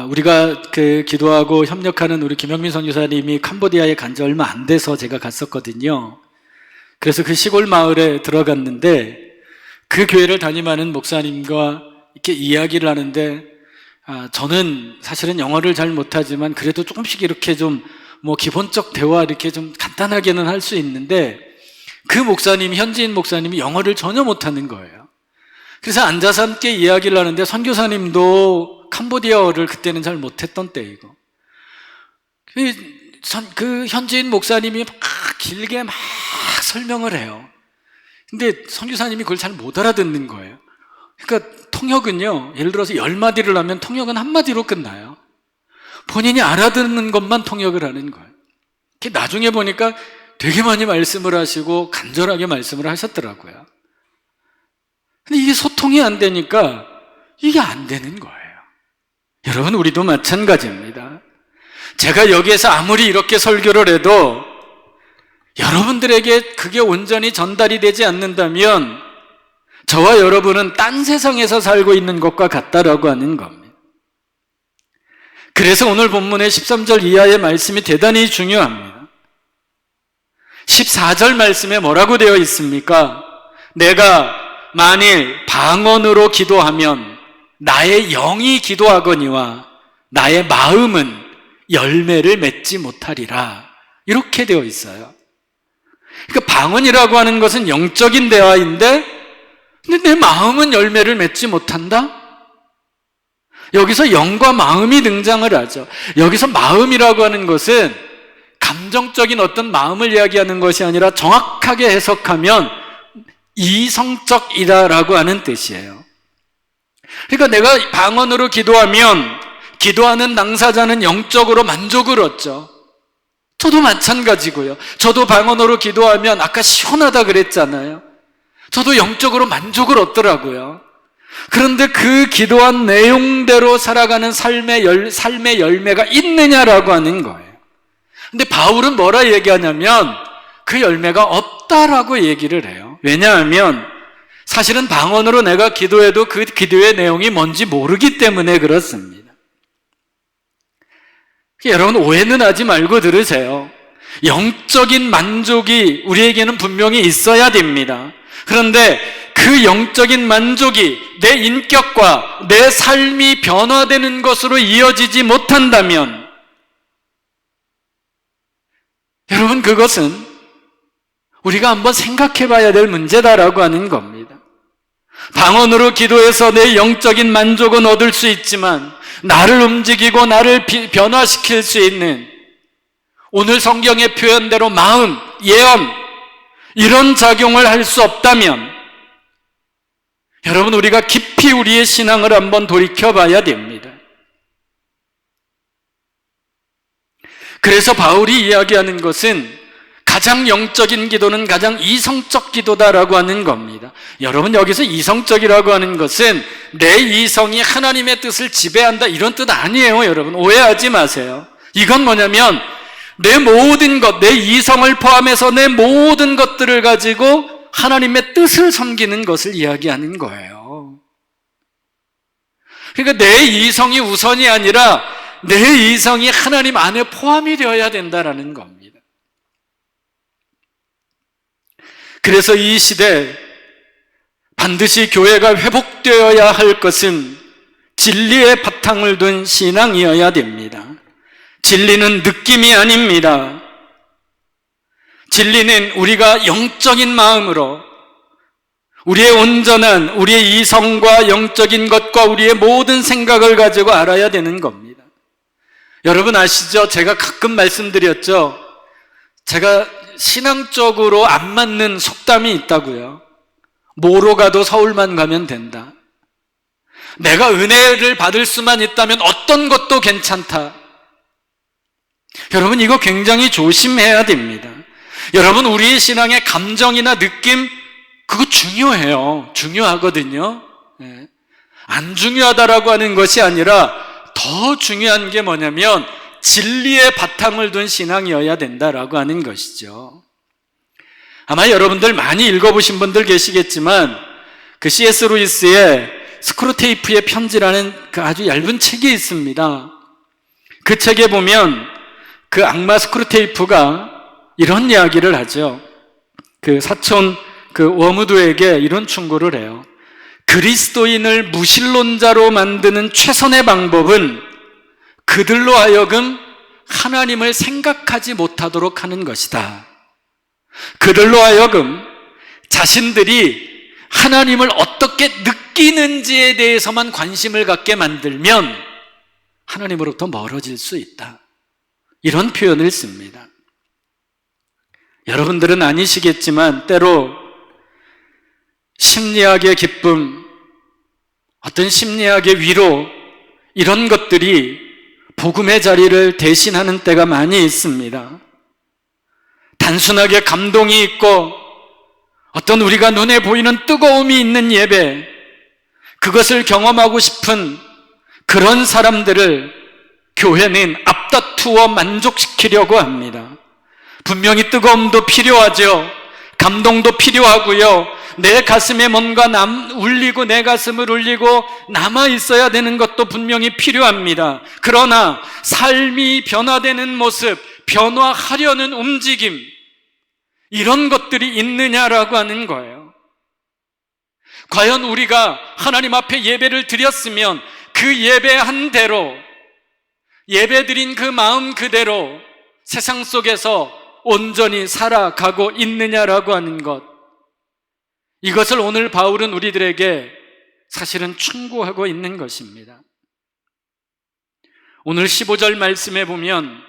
우리가 기도하고 협력하는 우리 김영민 선교사님이 캄보디아에 간 지 얼마 안 돼서 제가 갔었거든요. 그래서 그 시골 마을에 들어갔는데 그 교회를 담임하는 목사님과 이렇게 이야기를 하는데, 저는 사실은 영어를 잘 못하지만 그래도 조금씩 이렇게 좀 기본적 대화 이렇게 좀 간단하게는 할 수 있는데, 그 목사님이, 현지인 목사님이 영어를 전혀 못하는 거예요. 그래서 앉아서 함께 이야기를 하는데 선교사님도 캄보디아어를 그때는 잘 못했던 때이고, 그 현지인 목사님이 막 길게 막 설명을 해요. 근데 선교사님이 그걸 잘 못 알아듣는 거예요. 그러니까 통역은요, 예를 들어서 10마디를 하면 통역은 한마디로 끝나요. 본인이 알아듣는 것만 통역을 하는 거예요. 나중에 보니까 되게 많이 말씀을 하시고 간절하게 말씀을 하셨더라고요. 근데 이게 소통이 안 되니까 이게 안 되는 거예요. 여러분, 우리도 마찬가지입니다. 제가 여기에서 아무리 이렇게 설교를 해도 여러분들에게 그게 온전히 전달이 되지 않는다면 저와 여러분은 딴 세상에서 살고 있는 것과 같다라고 하는 겁니다. 그래서 오늘 본문의 13절 이하의 말씀이 대단히 중요합니다. 14절 말씀에 뭐라고 되어 있습니까? 내가 만일 방언으로 기도하면 나의 영이 기도하거니와 나의 마음은 열매를 맺지 못하리라. 이렇게 되어 있어요. 그러니까 방언이라고 하는 것은 영적인 대화인데, 근데 내 마음은 열매를 맺지 못한다? 여기서 영과 마음이 등장을 하죠. 여기서 마음이라고 하는 것은 감정적인 어떤 마음을 이야기하는 것이 아니라 정확하게 해석하면 이성적이다라고 하는 뜻이에요. 그러니까 내가 방언으로 기도하면 기도하는 당사자는 영적으로 만족을 얻죠. 저도 마찬가지고요. 저도 방언으로 기도하면 아까 시원하다 그랬잖아요. 저도 영적으로 만족을 얻더라고요. 그런데 그 기도한 내용대로 살아가는 삶의 열매가 있느냐라고 하는 거예요. 근데 바울은 뭐라 얘기하냐면 그 열매가 없다라고 얘기를 해요. 왜냐하면 사실은 방언으로 내가 기도해도 그 기도의 내용이 뭔지 모르기 때문에 그렇습니다. 여러분, 오해는 하지 말고 들으세요. 영적인 만족이 우리에게는 분명히 있어야 됩니다. 그런데 그 영적인 만족이 내 인격과 내 삶이 변화되는 것으로 이어지지 못한다면 여러분, 그것은 우리가 한번 생각해 봐야 될 문제다라고 하는 겁니다. 방언으로 기도해서 내 영적인 만족은 얻을 수 있지만 나를 움직이고 나를 변화시킬 수 있는 오늘 성경의 표현대로 마음, 예언, 이런 작용을 할 수 없다면 여러분, 우리가 깊이 우리의 신앙을 한번 돌이켜 봐야 됩니다. 그래서 바울이 이야기하는 것은 가장 영적인 기도는 가장 이성적 기도다라고 하는 겁니다. 여러분, 여기서 이성적이라고 하는 것은 내 이성이 하나님의 뜻을 지배한다 이런 뜻 아니에요. 여러분, 오해하지 마세요. 이건 뭐냐면 내 모든 것, 내 이성을 포함해서 내 모든 것들을 가지고 하나님의 뜻을 섬기는 것을 이야기하는 거예요. 그러니까 내 이성이 우선이 아니라 내 이성이 하나님 안에 포함이 되어야 된다라는 겁니다. 그래서 이 시대 반드시 교회가 회복되어야 할 것은 진리의 바탕을 둔 신앙이어야 됩니다. 진리는 느낌이 아닙니다. 진리는 우리가 영적인 마음으로 우리의 온전한 우리의 이성과 영적인 것과 우리의 모든 생각을 가지고 알아야 되는 겁니다. 여러분 아시죠? 제가 가끔 말씀드렸죠. 제가 신앙적으로 안 맞는 속담이 있다고요. 뭐로 가도 서울만 가면 된다. 내가 은혜를 받을 수만 있다면 어떤 것도 괜찮다. 여러분 이거 굉장히 조심해야 됩니다. 여러분 우리의 신앙의 감정이나 느낌 그거 중요해요. 중요하거든요. 안 중요하다라고 하는 것이 아니라 더 중요한 게 뭐냐면 진리의 바탕을 둔 신앙이어야 된다라고 하는 것이죠. 아마 여러분들 많이 읽어보신 분들 계시겠지만 그 C.S. 루이스의 스크루테이프의 편지라는 그 아주 얇은 책이 있습니다. 그 책에 보면 그 악마 스크루테이프가 이런 이야기를 하죠. 그 사촌 그 워무드에게 이런 충고를 해요. 그리스도인을 무신론자로 만드는 최선의 방법은 그들로 하여금 하나님을 생각하지 못하도록 하는 것이다. 그들로 하여금 자신들이 하나님을 어떻게 느끼는지에 대해서만 관심을 갖게 만들면 하나님으로부터 멀어질 수 있다. 이런 표현을 씁니다. 여러분들은 아니시겠지만 때로 심리학의 기쁨, 어떤 심리학의 위로 이런 것들이 복음의 자리를 대신하는 때가 많이 있습니다. 단순하게 감동이 있고 어떤 우리가 눈에 보이는 뜨거움이 있는 예배, 그것을 경험하고 싶은 그런 사람들을 교회는 앞다투어 만족시키려고 합니다. 분명히 뜨거움도 필요하죠. 감동도 필요하고요. 내 가슴에 뭔가 울리고 내 가슴을 울리고 남아 있어야 되는 것도 분명히 필요합니다. 그러나 삶이 변화되는 모습, 변화하려는 움직임, 이런 것들이 있느냐라고 하는 거예요. 과연 우리가 하나님 앞에 예배를 드렸으면 그 예배한 대로, 예배드린 그 마음 그대로 세상 속에서 온전히 살아가고 있느냐라고 하는 것, 이것을 오늘 바울은 우리들에게 사실은 충고하고 있는 것입니다. 오늘 15절 말씀에 보면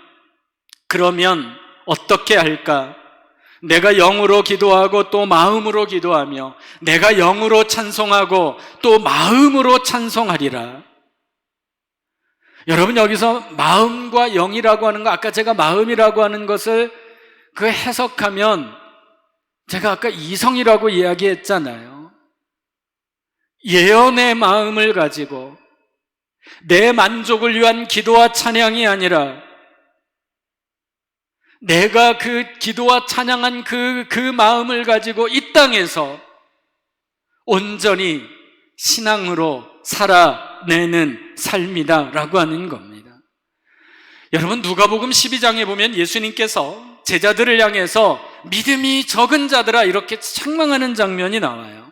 그러면 어떻게 할까? 내가 영으로 기도하고 또 마음으로 기도하며 내가 영으로 찬송하고 또 마음으로 찬송하리라. 여러분 여기서 마음과 영이라고 하는 거, 아까 제가 마음이라고 하는 것을 그 해석하면 제가 아까 이성이라고 이야기했잖아요. 예언의 마음을 가지고 내 만족을 위한 기도와 찬양이 아니라 내가 그 기도와 찬양한 그 마음을 가지고 이 땅에서 온전히 신앙으로 살아내는 삶이다라고 하는 겁니다. 여러분 누가복음 12장에 보면 예수님께서 제자들을 향해서 믿음이 적은 자들아 이렇게 책망하는 장면이 나와요.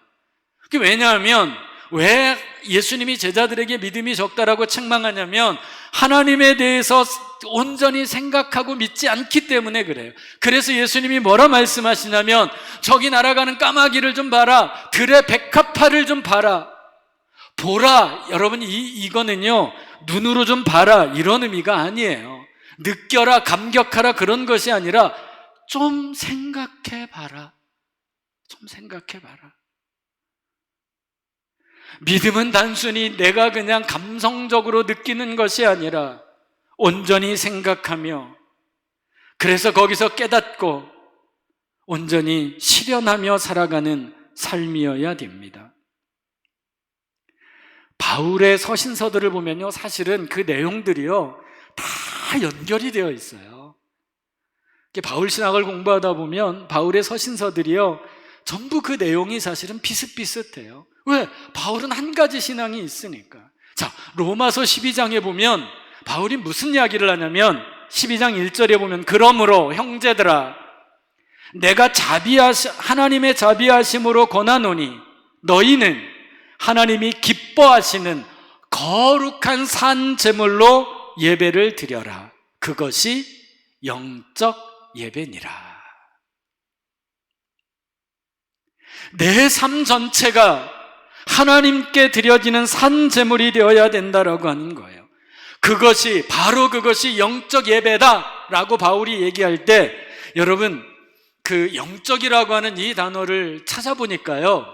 그게 왜냐하면 왜 예수님이 제자들에게 믿음이 적다라고 책망하냐면 하나님에 대해서 온전히 생각하고 믿지 않기 때문에 그래요. 그래서 예수님이 뭐라 말씀하시냐면 저기 날아가는 까마귀를 좀 봐라, 들의 백합화를 좀 봐라. 보라, 여러분 이거는요 눈으로 좀 봐라 이런 의미가 아니에요. 느껴라, 감격하라 그런 것이 아니라 좀 생각해봐라. 좀 생각해봐라. 믿음은 단순히 내가 그냥 감성적으로 느끼는 것이 아니라 온전히 생각하며 그래서 거기서 깨닫고 온전히 실현하며 살아가는 삶이어야 됩니다. 바울의 서신서들을 보면요 사실은 그 내용들이요 다 연결이 되어 있어요. 바울 신학을 공부하다 보면 바울의 서신서들이요 전부 그 내용이 사실은 비슷비슷해요. 왜? 바울은 한 가지 신앙이 있으니까. 자, 로마서 12장에 보면 바울이 무슨 이야기를 하냐면 12장 1절에 보면 그러므로 형제들아 내가 하나님의 자비하심으로 권하노니 너희는 하나님이 기뻐하시는 거룩한 산 제물로 예배를 드려라. 그것이 영적 예배니라. 내 삶 전체가 하나님께 드려지는 산 제물이 되어야 된다라고 하는 거예요. 바로 그것이 영적 예배다라고 바울이 얘기할 때, 여러분 그 영적이라고 하는 이 단어를 찾아보니까요,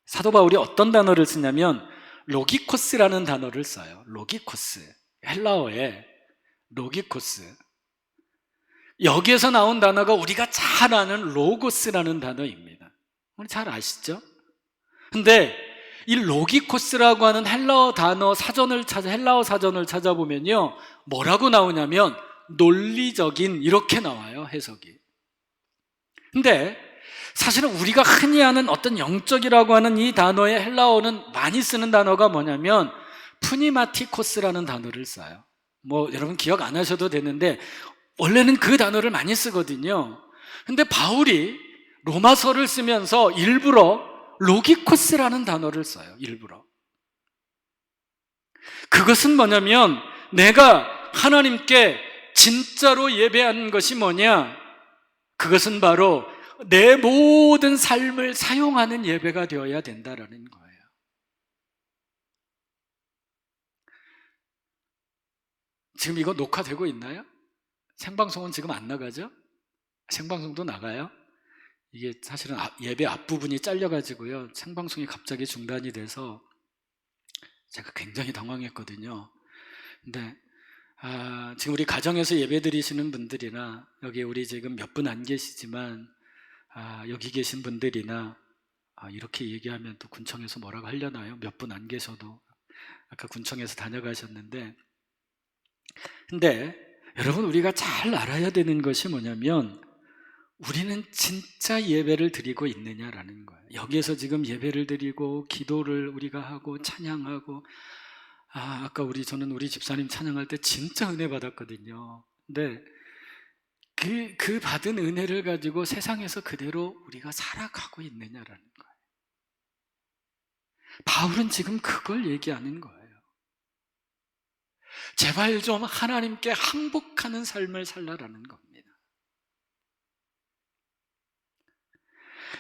사도 바울이 어떤 단어를 쓰냐면 로기코스라는 단어를 써요. 로기코스, 헬라어에 로기코스. 여기에서 나온 단어가 우리가 잘 아는 로고스라는 단어입니다. 우리 잘 아시죠? 근데 이 로기코스라고 하는 헬라어 사전을 찾아보면요, 뭐라고 나오냐면 논리적인, 이렇게 나와요, 해석이. 근데 사실은 우리가 흔히 아는 어떤 영적이라고 하는 이 단어의 헬라어는 많이 쓰는 단어가 뭐냐면 푸니마티코스라는 단어를 써요. 여러분 기억 안 하셔도 되는데 원래는 그 단어를 많이 쓰거든요. 근데 바울이 로마서를 쓰면서 일부러 로기코스라는 단어를 써요. 일부러. 그것은 뭐냐면 내가 하나님께 진짜로 예배하는 것이 뭐냐? 그것은 바로 내 모든 삶을 사용하는 예배가 되어야 된다라는 거예요. 지금 이거 녹화되고 있나요? 생방송은 지금 안 나가죠? 생방송도 나가요? 이게 사실은 예배 앞부분이 잘려가지고요, 생방송이 갑자기 중단이 돼서 제가 굉장히 당황했거든요. 근데 지금 우리 가정에서 예배 드리시는 분들이나, 여기 우리 지금 몇 분 안 계시지만 여기 계신 분들이나, 이렇게 얘기하면 또 군청에서 뭐라고 하려나요? 몇 분 안 계셔도. 아까 군청에서 다녀가셨는데, 근데 여러분 우리가 잘 알아야 되는 것이 뭐냐면 우리는 진짜 예배를 드리고 있느냐라는 거예요. 여기에서 지금 예배를 드리고 기도를 우리가 하고 찬양하고, 아까 저는 우리 집사님 찬양할 때 진짜 은혜 받았거든요. 근데 그 받은 은혜를 가지고 세상에서 그대로 우리가 살아가고 있느냐라는 거예요. 바울은 지금 그걸 얘기하는 거예요. 제발 좀 하나님께 항복하는 삶을 살라라는 겁니다.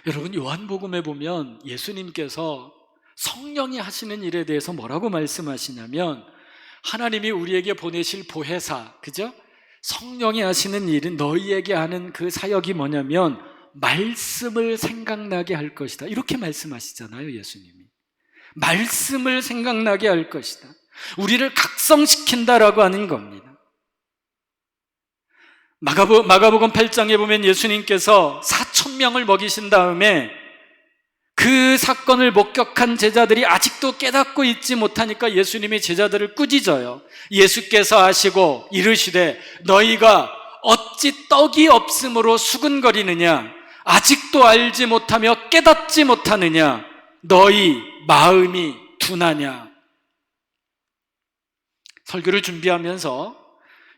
여러분 요한복음에 보면 예수님께서 성령이 하시는 일에 대해서 뭐라고 말씀하시냐면, 하나님이 우리에게 보내실 보혜사, 그죠? 성령이 하시는 일은 너희에게 하는 그 사역이 뭐냐면 말씀을 생각나게 할 것이다, 이렇게 말씀하시잖아요. 예수님이 말씀을 생각나게 할 것이다, 우리를 각성시킨다라고 하는 겁니다. 마가복음 8장에 보면 예수님께서 4,000명을 먹이신 다음에 그 사건을 목격한 제자들이 아직도 깨닫고 있지 못하니까 예수님이 제자들을 꾸짖어요. 예수께서 하시고 이르시되 너희가 어찌 떡이 없으므로 수근거리느냐? 아직도 알지 못하며 깨닫지 못하느냐? 너희 마음이 둔하냐? 설교를 준비하면서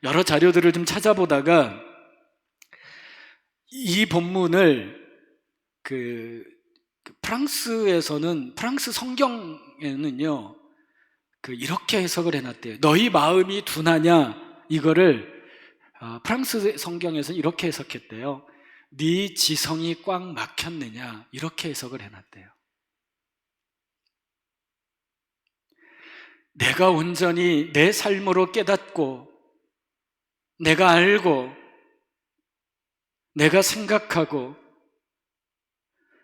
여러 자료들을 좀 찾아보다가 이 본문을 프랑스에서는, 프랑스 성경에는요 이렇게 해석을 해놨대요. 너희 마음이 둔하냐, 이거를 프랑스 성경에서는 이렇게 해석했대요. 네 지성이 꽉 막혔느냐, 이렇게 해석을 해놨대요. 내가 온전히 내 삶으로 깨닫고 내가 알고 내가 생각하고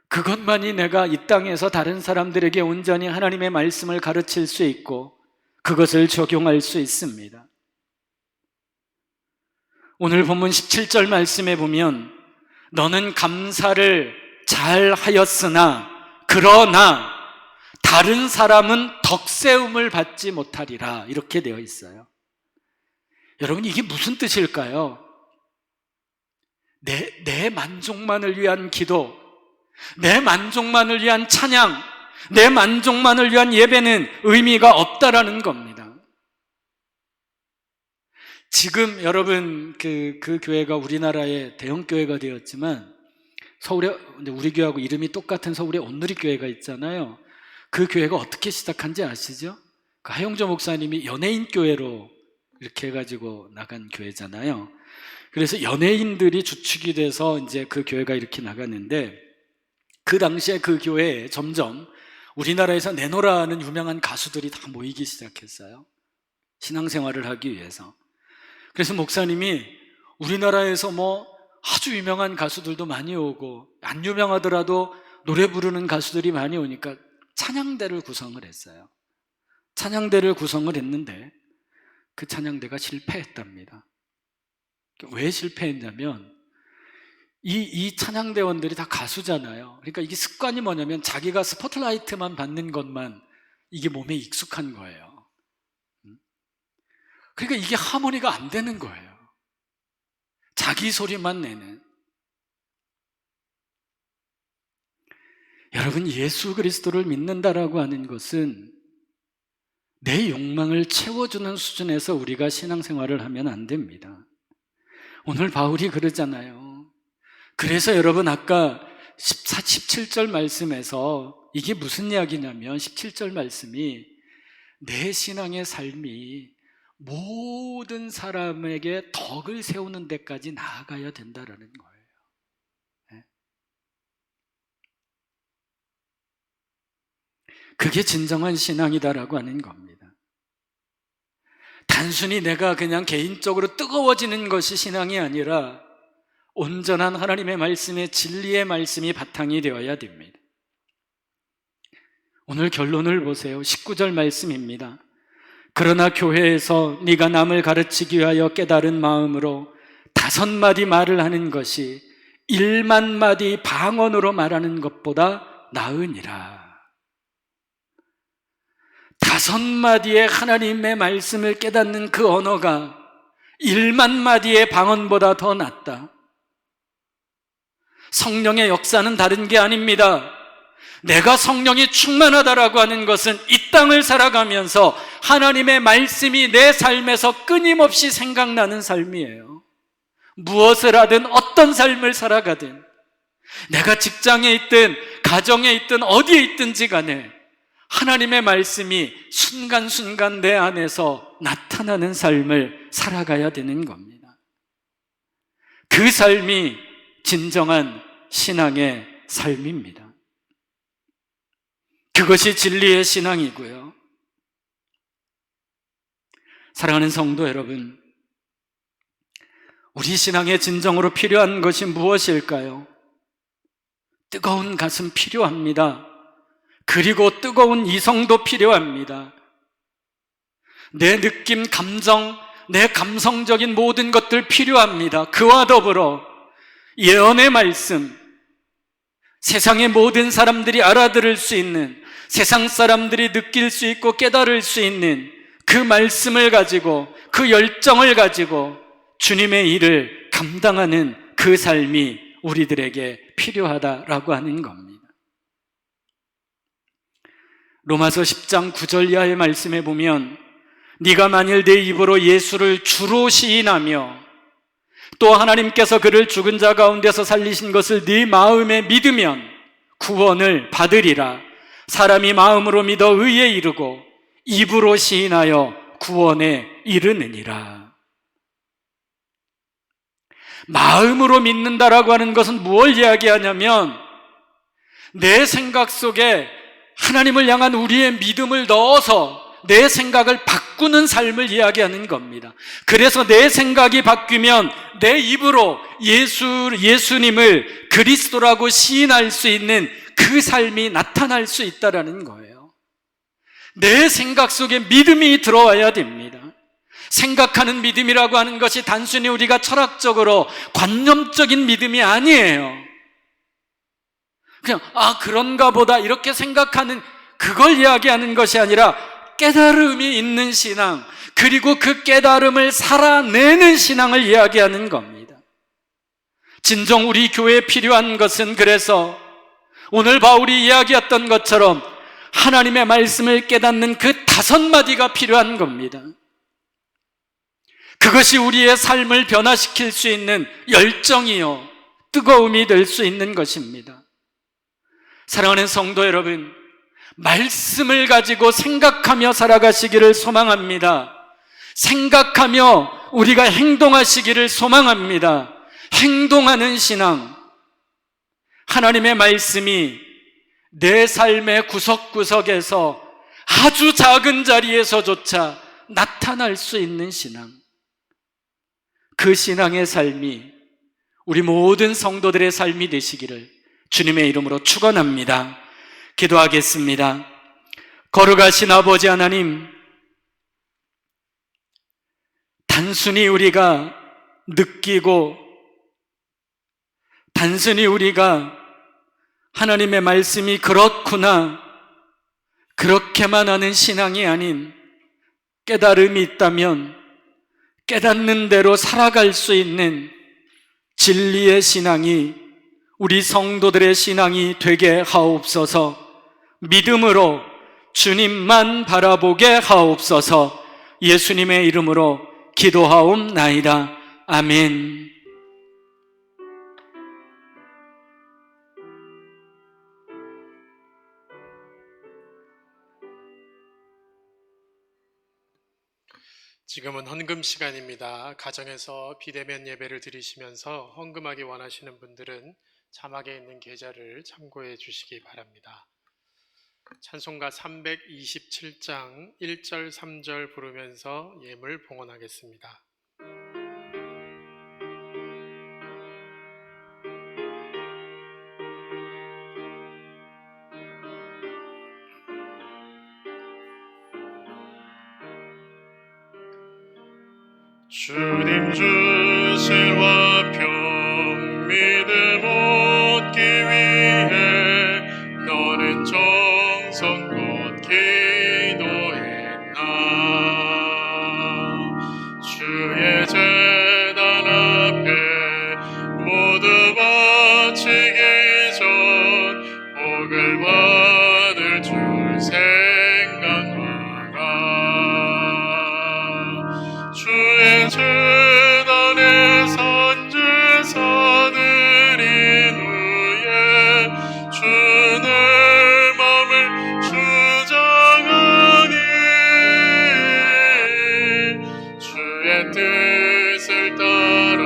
그것만이 내가 이 땅에서 다른 사람들에게 온전히 하나님의 말씀을 가르칠 수 있고 그것을 적용할 수 있습니다. 오늘 본문 17절 말씀에 보면 너는 감사를 잘 하였으나 그러나 다른 사람은 덕세움을 받지 못하리라, 이렇게 되어 있어요. 여러분 이게 무슨 뜻일까요? 내 만족만을 위한 기도, 내 만족만을 위한 찬양, 내 만족만을 위한 예배는 의미가 없다라는 겁니다. 지금 여러분 그 교회가 우리나라의 대형 교회가 되었지만 서울에, 우리 교회하고 이름이 똑같은 서울에 온누리 교회가 있잖아요. 그 교회가 어떻게 시작한지 아시죠? 그 하용조 목사님이 연예인 교회로 이렇게 해가지고 나간 교회잖아요. 그래서 연예인들이 주축이 돼서 이제 그 교회가 이렇게 나갔는데, 그 당시에 그 교회에 점점 우리나라에서 내노라 하는 유명한 가수들이 다 모이기 시작했어요. 신앙생활을 하기 위해서. 그래서 목사님이 우리나라에서 뭐 아주 유명한 가수들도 많이 오고 안 유명하더라도 노래 부르는 가수들이 많이 오니까 찬양대를 구성을 했어요. 찬양대를 구성을 했는데 그 찬양대가 실패했답니다. 왜 실패했냐면 이 찬양대원들이 다 가수잖아요. 그러니까 이게 습관이 뭐냐면 자기가 스포트라이트만 받는 것만 이게 몸에 익숙한 거예요. 그러니까 이게 하모니가 안 되는 거예요. 자기 소리만 내는. 여러분, 예수 그리스도를 믿는다라고 하는 것은 내 욕망을 채워주는 수준에서 우리가 신앙생활을 하면 안 됩니다. 오늘 바울이 그러잖아요. 그래서 여러분 아까 17절 말씀에서 이게 무슨 이야기냐면 17절 말씀이 내 신앙의 삶이 모든 사람에게 덕을 세우는 데까지 나아가야 된다라는 거예요. 네? 그게 진정한 신앙이다라고 하는 겁니다. 단순히 내가 그냥 개인적으로 뜨거워지는 것이 신앙이 아니라 온전한 하나님의 말씀의 진리의 말씀이 바탕이 되어야 됩니다. 오늘 결론을 보세요. 19절 말씀입니다. 그러나 교회에서 네가 남을 가르치기 위하여 깨달은 마음으로 5마디 말을 하는 것이 1만 마디 방언으로 말하는 것보다 나으니라. 5마디의 하나님의 말씀을 깨닫는 그 언어가 1만 마디의 방언보다 더 낫다. 성령의 역사는 다른 게 아닙니다. 내가 성령이 충만하다라고 하는 것은 이 땅을 살아가면서 하나님의 말씀이 내 삶에서 끊임없이 생각나는 삶이에요. 무엇을 하든 어떤 삶을 살아가든 내가 직장에 있든 가정에 있든 어디에 있든지 간에 하나님의 말씀이 순간순간 내 안에서 나타나는 삶을 살아가야 되는 겁니다. 그 삶이 진정한 신앙의 삶입니다. 그것이 진리의 신앙이고요. 사랑하는 성도 여러분, 우리 신앙에 진정으로 필요한 것이 무엇일까요? 뜨거운 가슴 필요합니다. 그리고 뜨거운 이성도 필요합니다. 내 느낌, 감정, 내 감성적인 모든 것들 필요합니다. 그와 더불어 예언의 말씀, 세상의 모든 사람들이 알아들을 수 있는, 세상 사람들이 느낄 수 있고 깨달을 수 있는 그 말씀을 가지고, 그 열정을 가지고 주님의 일을 감당하는 그 삶이 우리들에게 필요하다라고 하는 겁니다. 로마서 10장 9절 이하의 말씀에 보면 네가 만일 내 입으로 예수를 주로 시인하며 또 하나님께서 그를 죽은 자 가운데서 살리신 것을 네 마음에 믿으면 구원을 받으리라. 사람이 마음으로 믿어 의에 이르고 입으로 시인하여 구원에 이르느니라. 마음으로 믿는다라고 하는 것은 무엇을 이야기하냐면 내 생각 속에 하나님을 향한 우리의 믿음을 넣어서 내 생각을 바꾸는 삶을 이야기하는 겁니다. 그래서 내 생각이 바뀌면 내 입으로 예수님을 그리스도라고 시인할 수 있는 그 삶이 나타날 수 있다라는 거예요. 내 생각 속에 믿음이 들어와야 됩니다. 생각하는 믿음이라고 하는 것이 단순히 우리가 철학적으로 관념적인 믿음이 아니에요. 그냥 그런가 보다 이렇게 생각하는 그걸 이야기하는 것이 아니라 깨달음이 있는 신앙, 그리고 그 깨달음을 살아내는 신앙을 이야기하는 겁니다. 진정 우리 교회에 필요한 것은 그래서 오늘 바울이 이야기했던 것처럼 하나님의 말씀을 깨닫는 그 5마디가 필요한 겁니다. 그것이 우리의 삶을 변화시킬 수 있는 열정이요, 뜨거움이 될 수 있는 것입니다. 사랑하는 성도 여러분, 말씀을 가지고 생각하며 살아가시기를 소망합니다. 생각하며 우리가 행동하시기를 소망합니다. 행동하는 신앙, 하나님의 말씀이 내 삶의 구석구석에서 아주 작은 자리에서조차 나타날 수 있는 신앙, 그 신앙의 삶이 우리 모든 성도들의 삶이 되시기를 주님의 이름으로 축원합니다. 기도하겠습니다. 거룩하신 아버지 하나님, 단순히 우리가 느끼고 단순히 우리가 하나님의 말씀이 그렇구나, 그렇게만 하는 신앙이 아닌 깨달음이 있다면 깨닫는 대로 살아갈 수 있는 진리의 신앙이 우리 성도들의 신앙이 되게 하옵소서. 믿음으로 주님만 바라보게 하옵소서. 예수님의 이름으로 기도하옵나이다. 아멘. 지금은 헌금 시간입니다. 가정에서 비대면 예배를 드리시면서 헌금하기 원하시는 분들은 자막에 있는 계좌를 참고해 주시기 바랍니다. 찬송가 327장 1절 3절 부르면서 예물 봉헌하겠습니다. 주님 주실 화평 믿음 얻기 위해 너는 정성껏 기도했나. 주의 제단 앞에 모두 바치기 전 복을 받을 줄 생각하라. 주의 제단에 산제사 드린 후에 주 내 맘을 주장하니 주의 뜻을 따라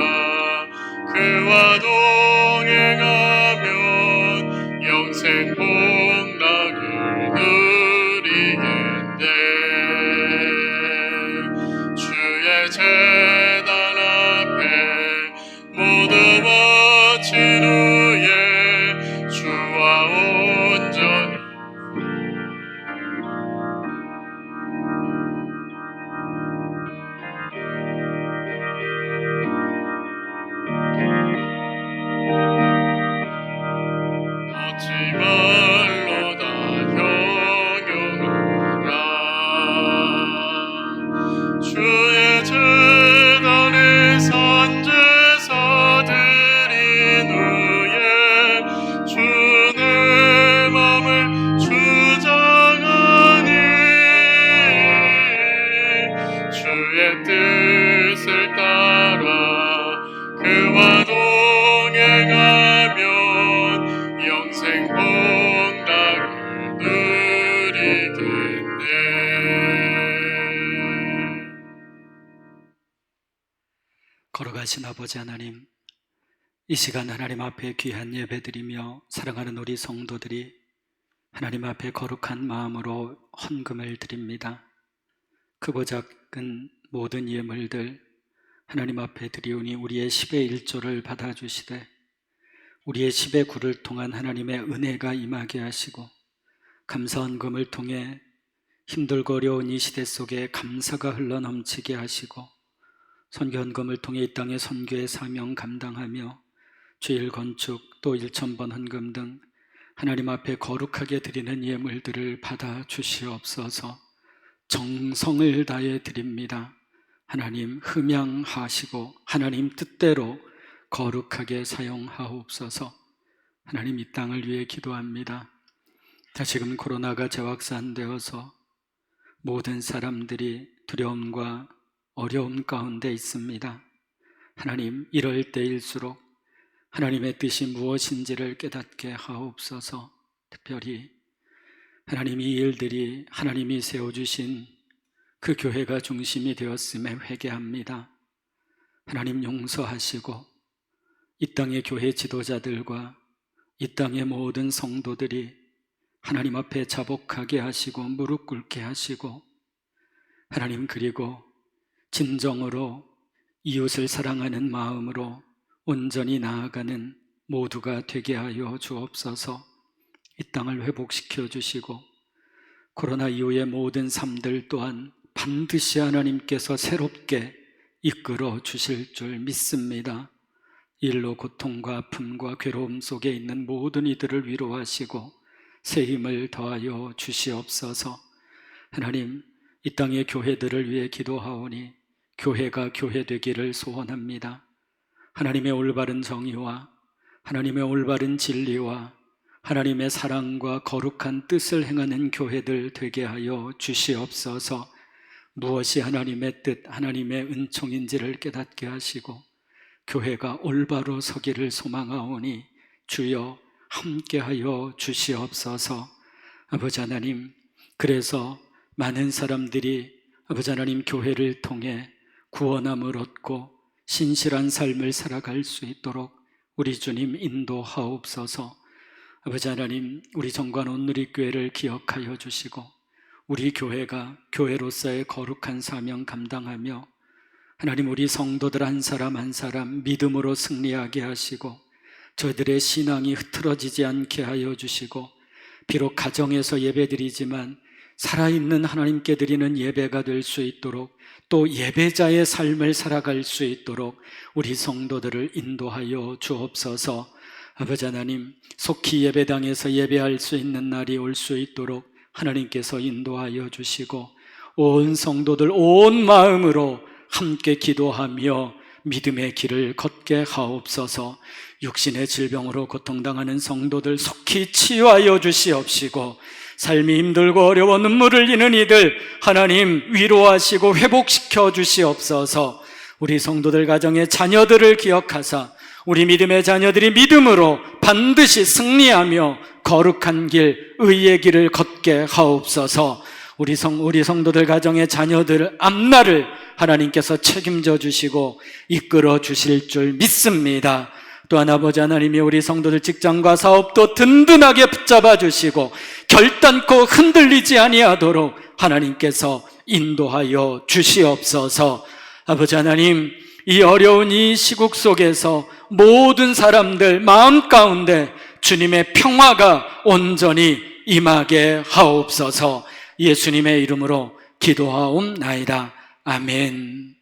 그와 동행하면 영생 복락을 누리겠네. 주의 제단 앞에 모두 바친 후에 주와 온전히 얻지 말로 다 형용하라. 주의 제단에 산제사 드린 후에 주 내 맘을 주장하니 주의 뜻을 따라 그와 동행하면 영생 복락을 누리겠네. 거룩하신 아버지 하나님, 이 시간 하나님 앞에 귀한 예배드리며 사랑하는 우리 성도들이 하나님 앞에 거룩한 마음으로 헌금을 드립니다. 크고 작은 모든 예물들 하나님 앞에 드리오니 우리의 10의 1조를 받아주시되 우리의 10의 9를 통한 하나님의 은혜가 임하게 하시고 감사 헌금을 통해 힘들고 어려운 이 시대 속에 감사가 흘러넘치게 하시고 선교 헌금을 통해 이 땅의 선교의 사명 감당하며 주일 건축 또 1,000번 헌금 등 하나님 앞에 거룩하게 드리는 예물들을 받아 주시옵소서. 정성을 다해 드립니다. 하나님 흠양하시고 하나님 뜻대로 거룩하게 사용하옵소서. 하나님 이 땅을 위해 기도합니다. 다시금 코로나가 재확산되어서 모든 사람들이 두려움과 어려움 가운데 있습니다. 하나님 이럴 때일수록 하나님의 뜻이 무엇인지를 깨닫게 하옵소서. 특별히 하나님 이 일들이 하나님이 세워주신 그 교회가 중심이 되었음에 회개합니다. 하나님 용서하시고 이 땅의 교회 지도자들과 이 땅의 모든 성도들이 하나님 앞에 자복하게 하시고 무릎 꿇게 하시고 하나님 그리고 진정으로 이웃을 사랑하는 마음으로 온전히 나아가는 모두가 되게 하여 주옵소서. 이 땅을 회복시켜 주시고 코로나 이후의 모든 삶들 또한 반드시 하나님께서 새롭게 이끌어 주실 줄 믿습니다. 일로 고통과 아픔과 괴로움 속에 있는 모든 이들을 위로하시고 새 힘을 더하여 주시옵소서. 하나님, 이 땅의 교회들을 위해 기도하오니 교회가 교회 되기를 소원합니다. 하나님의 올바른 정의와 하나님의 올바른 진리와 하나님의 사랑과 거룩한 뜻을 행하는 교회들 되게 하여 주시옵소서. 무엇이 하나님의 뜻, 하나님의 은총인지를 깨닫게 하시고 교회가 올바로 서기를 소망하오니 주여 함께하여 주시옵소서. 아버지 하나님, 그래서 많은 사람들이 아버지 하나님 교회를 통해 구원함을 얻고 신실한 삶을 살아갈 수 있도록 우리 주님 인도하옵소서. 아버지 하나님, 우리 정관 온누리교회를 기억하여 주시고 우리 교회가 교회로서의 거룩한 사명 감당하며 하나님 우리 성도들 한 사람 한 사람 믿음으로 승리하게 하시고 저희들의 신앙이 흐트러지지 않게 하여 주시고 비록 가정에서 예배드리지만 살아있는 하나님께 드리는 예배가 될 수 있도록 또 예배자의 삶을 살아갈 수 있도록 우리 성도들을 인도하여 주옵소서. 아버지 하나님, 속히 예배당에서 예배할 수 있는 날이 올 수 있도록 하나님께서 인도하여 주시고 온 성도들 온 마음으로 함께 기도하며 믿음의 길을 걷게 하옵소서. 육신의 질병으로 고통당하는 성도들 속히 치유하여 주시옵시고 삶이 힘들고 어려워 눈물을 흘리는 이들 하나님 위로하시고 회복시켜 주시옵소서. 우리 성도들 가정의 자녀들을 기억하사 우리 믿음의 자녀들이 믿음으로 반드시 승리하며 거룩한 길, 의의 길을 걷게 하옵소서. 우리 성도들 가정의 자녀들 앞날을 하나님께서 책임져 주시고 이끌어 주실 줄 믿습니다. 또한 아버지 하나님이 우리 성도들 직장과 사업도 든든하게 붙잡아 주시고 결단코 흔들리지 아니하도록 하나님께서 인도하여 주시옵소서. 아버지 하나님, 이 어려운 이 시국 속에서 모든 사람들 마음 가운데 주님의 평화가 온전히 임하게 하옵소서. 예수님의 이름으로 기도하옵나이다. 아멘.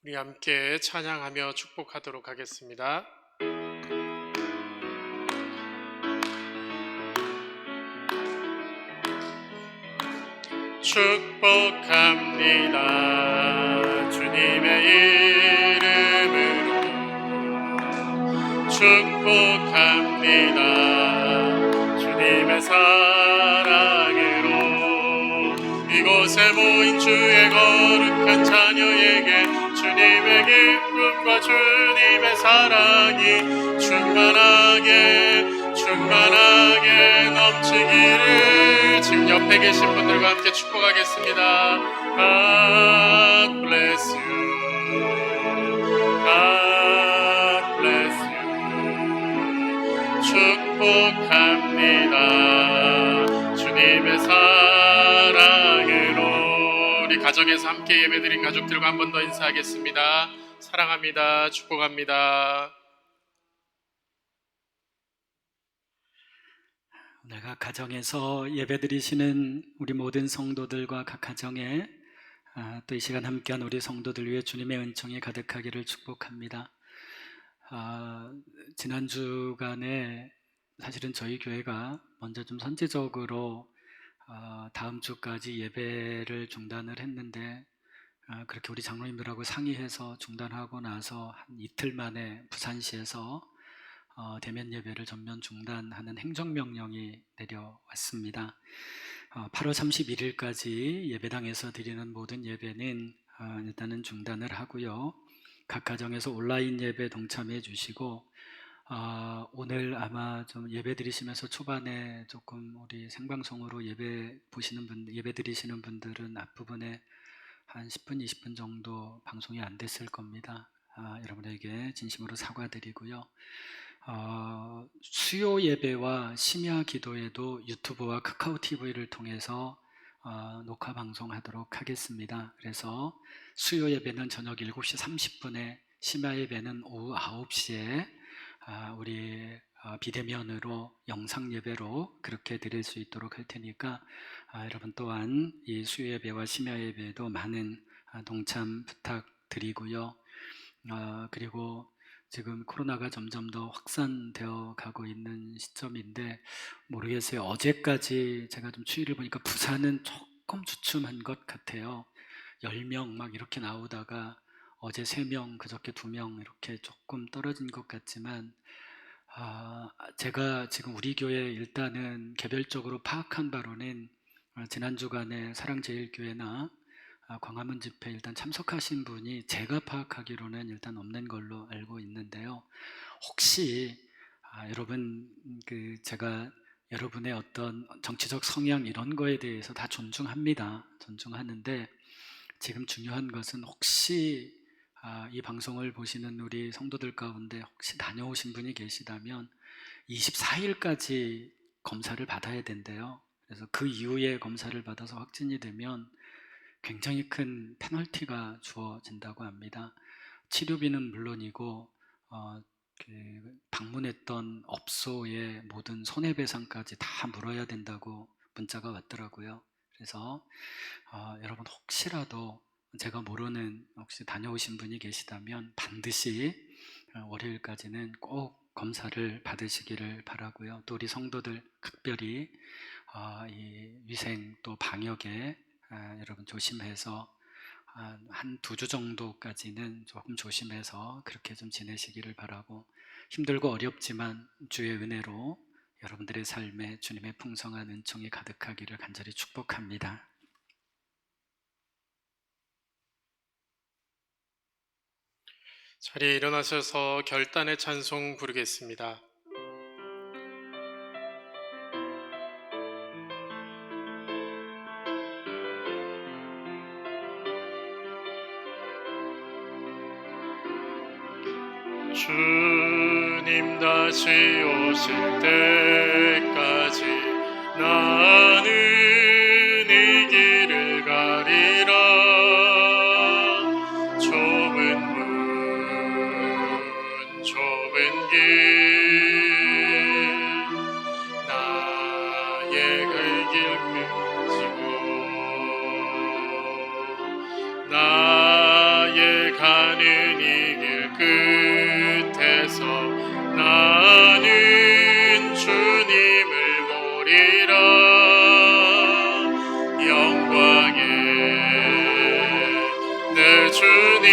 우리 함께 찬양하며 축복하도록 하겠습니다. 축복합니다. 주님의 이름으로 축복합니다. 주님의 사랑으로 이곳에 모인 주의 거룩한 자녀에게 주님의 기쁨과 주님의 사랑이 충만하게 넘치기를. 지금 옆에 계신 분들과 함께 축복하겠습니다. God bless you. God bless you. 축복합니다. 주님의 사랑으로. 우리 가정에서 함께 예배드린 가족들과 한 번 더 인사하겠습니다. 사랑합니다. 축복합니다. 내가 가정에서 예배드리시는 우리 모든 성도들과 각 가정에 또 이 시간 함께한 우리 성도들 위해 주님의 은총이 가득하기를 축복합니다. 지난 주간에 사실은 저희 교회가 먼저 좀 선제적으로 다음 주까지 예배를 중단을 했는데 그렇게 우리 장로님들하고 상의해서 중단하고 나서 한 이틀 만에 부산시에서 대면 예배를 전면 중단하는 행정명령이 내려왔습니다. 8월 31일까지 예배당에서 드리는 모든 예배는 일단은 중단을 하고요. 각 가정에서 온라인 예배 동참해 주시고 오늘 아마 좀 예배 드리시면서 초반에 조금 우리 생방송으로 예배 드리시는 분들은 앞부분에 한 10분, 20분 정도 방송이 안 됐을 겁니다. 여러분에게 진심으로 사과드리고요. 수요 예배와 심야 기도에도 유튜브와 카카오 TV를 통해서 녹화 방송하도록 하겠습니다. 그래서 수요 예배는 저녁 7시 30분에, 심야 예배는 오후 9시에 우리 비대면으로 영상 예배로 그렇게 드릴 수 있도록 할 테니까 여러분 또한 이 수요 예배와 심야 예배에도 많은 동참 부탁드리고요. 그리고 지금 코로나가 점점 더 확산되어 가고 있는 시점인데 모르겠어요. 어제까지 제가 좀 추이를 보니까 부산은 조금 주춤한 것 같아요. 10명 막 이렇게 나오다가 어제 3명, 그저께 2명 이렇게 조금 떨어진 것 같지만 제가 지금 우리 교회 일단은 개별적으로 파악한 바로는 지난 주간에 사랑제일교회나 광화문 집회 일단 참석하신 분이 제가 파악하기로는 일단 없는 걸로 알고 있는데요. 혹시 여러분 제가 여러분의 어떤 정치적 성향 이런 거에 대해서 다 존중합니다. 존중하는데 지금 중요한 것은 혹시 이 방송을 보시는 우리 성도들 가운데 혹시 다녀오신 분이 계시다면 24일까지 검사를 받아야 된대요. 그래서 그 이후에 검사를 받아서 확진이 되면 굉장히 큰 페널티가 주어진다고 합니다. 치료비는 물론이고 방문했던 업소의 모든 손해배상까지 다 물어야 된다고 문자가 왔더라고요. 그래서 여러분 혹시라도 제가 모르는 혹시 다녀오신 분이 계시다면 반드시 월요일까지는 꼭 검사를 받으시기를 바라고요. 또 우리 성도들 각별히 이 위생 또 방역에 여러분 조심해서 한 2주 정도까지는 조금 조심해서 그렇게 좀 지내시기를 바라고, 힘들고 어렵지만 주의 은혜로 여러분들의 삶에 주님의 풍성한 은총이 가득하기를 간절히 축복합니다. 자리에 일어나셔서 결단의 찬송 부르겠습니다. 주님 다시 오실 때까지 나는 이 길을 가리라. 좁은 문 좁은 길 나의 그 길 끄지고 나의 가는 이 길 끝에서 나는 주님을 보리라. 영광의 내 주님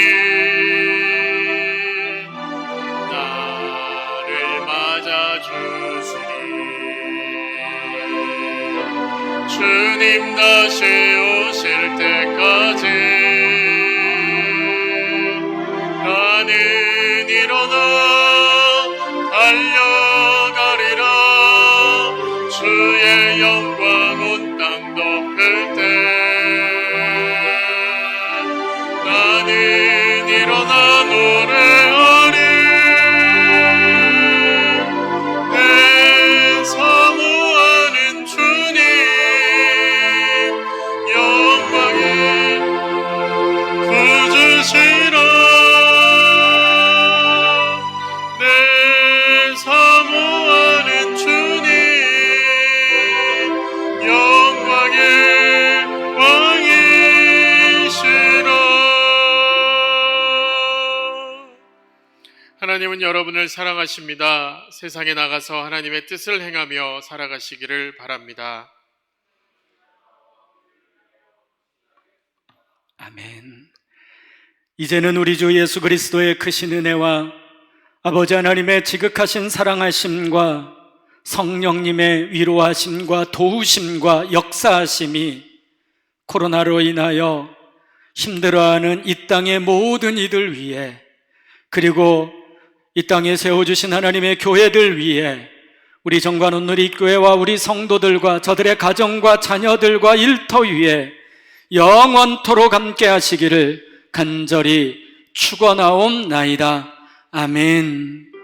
나를 맞아주시리. 주님 다시 오실 때까지 나는 일어나 달려가리라. 주의 영광 온 땅 덮을 때 나는 일어나 노래하리. 내 사모하는 주님 영광의 구주시라. 내 사모하는 주님 영광의 왕이시라. 하나님은 여러분을 사랑하십니다. 세상에 나가서 하나님의 뜻을 행하며 살아가시기를 바랍니다. 아멘. 이제는 우리 주 예수 그리스도의 크신 은혜와 아버지 하나님의 지극하신 사랑하심과 성령님의 위로하심과 도우심과 역사하심이 코로나로 인하여 힘들어하는 이 땅의 모든 이들 위해, 그리고 이 땅에 세워주신 하나님의 교회들 위해, 우리 정관운 누리교회와 우리 성도들과 저들의 가정과 자녀들과 일터 위에 영원토록 함께 하시기를 간절히 축원하옵나이다. 아멘.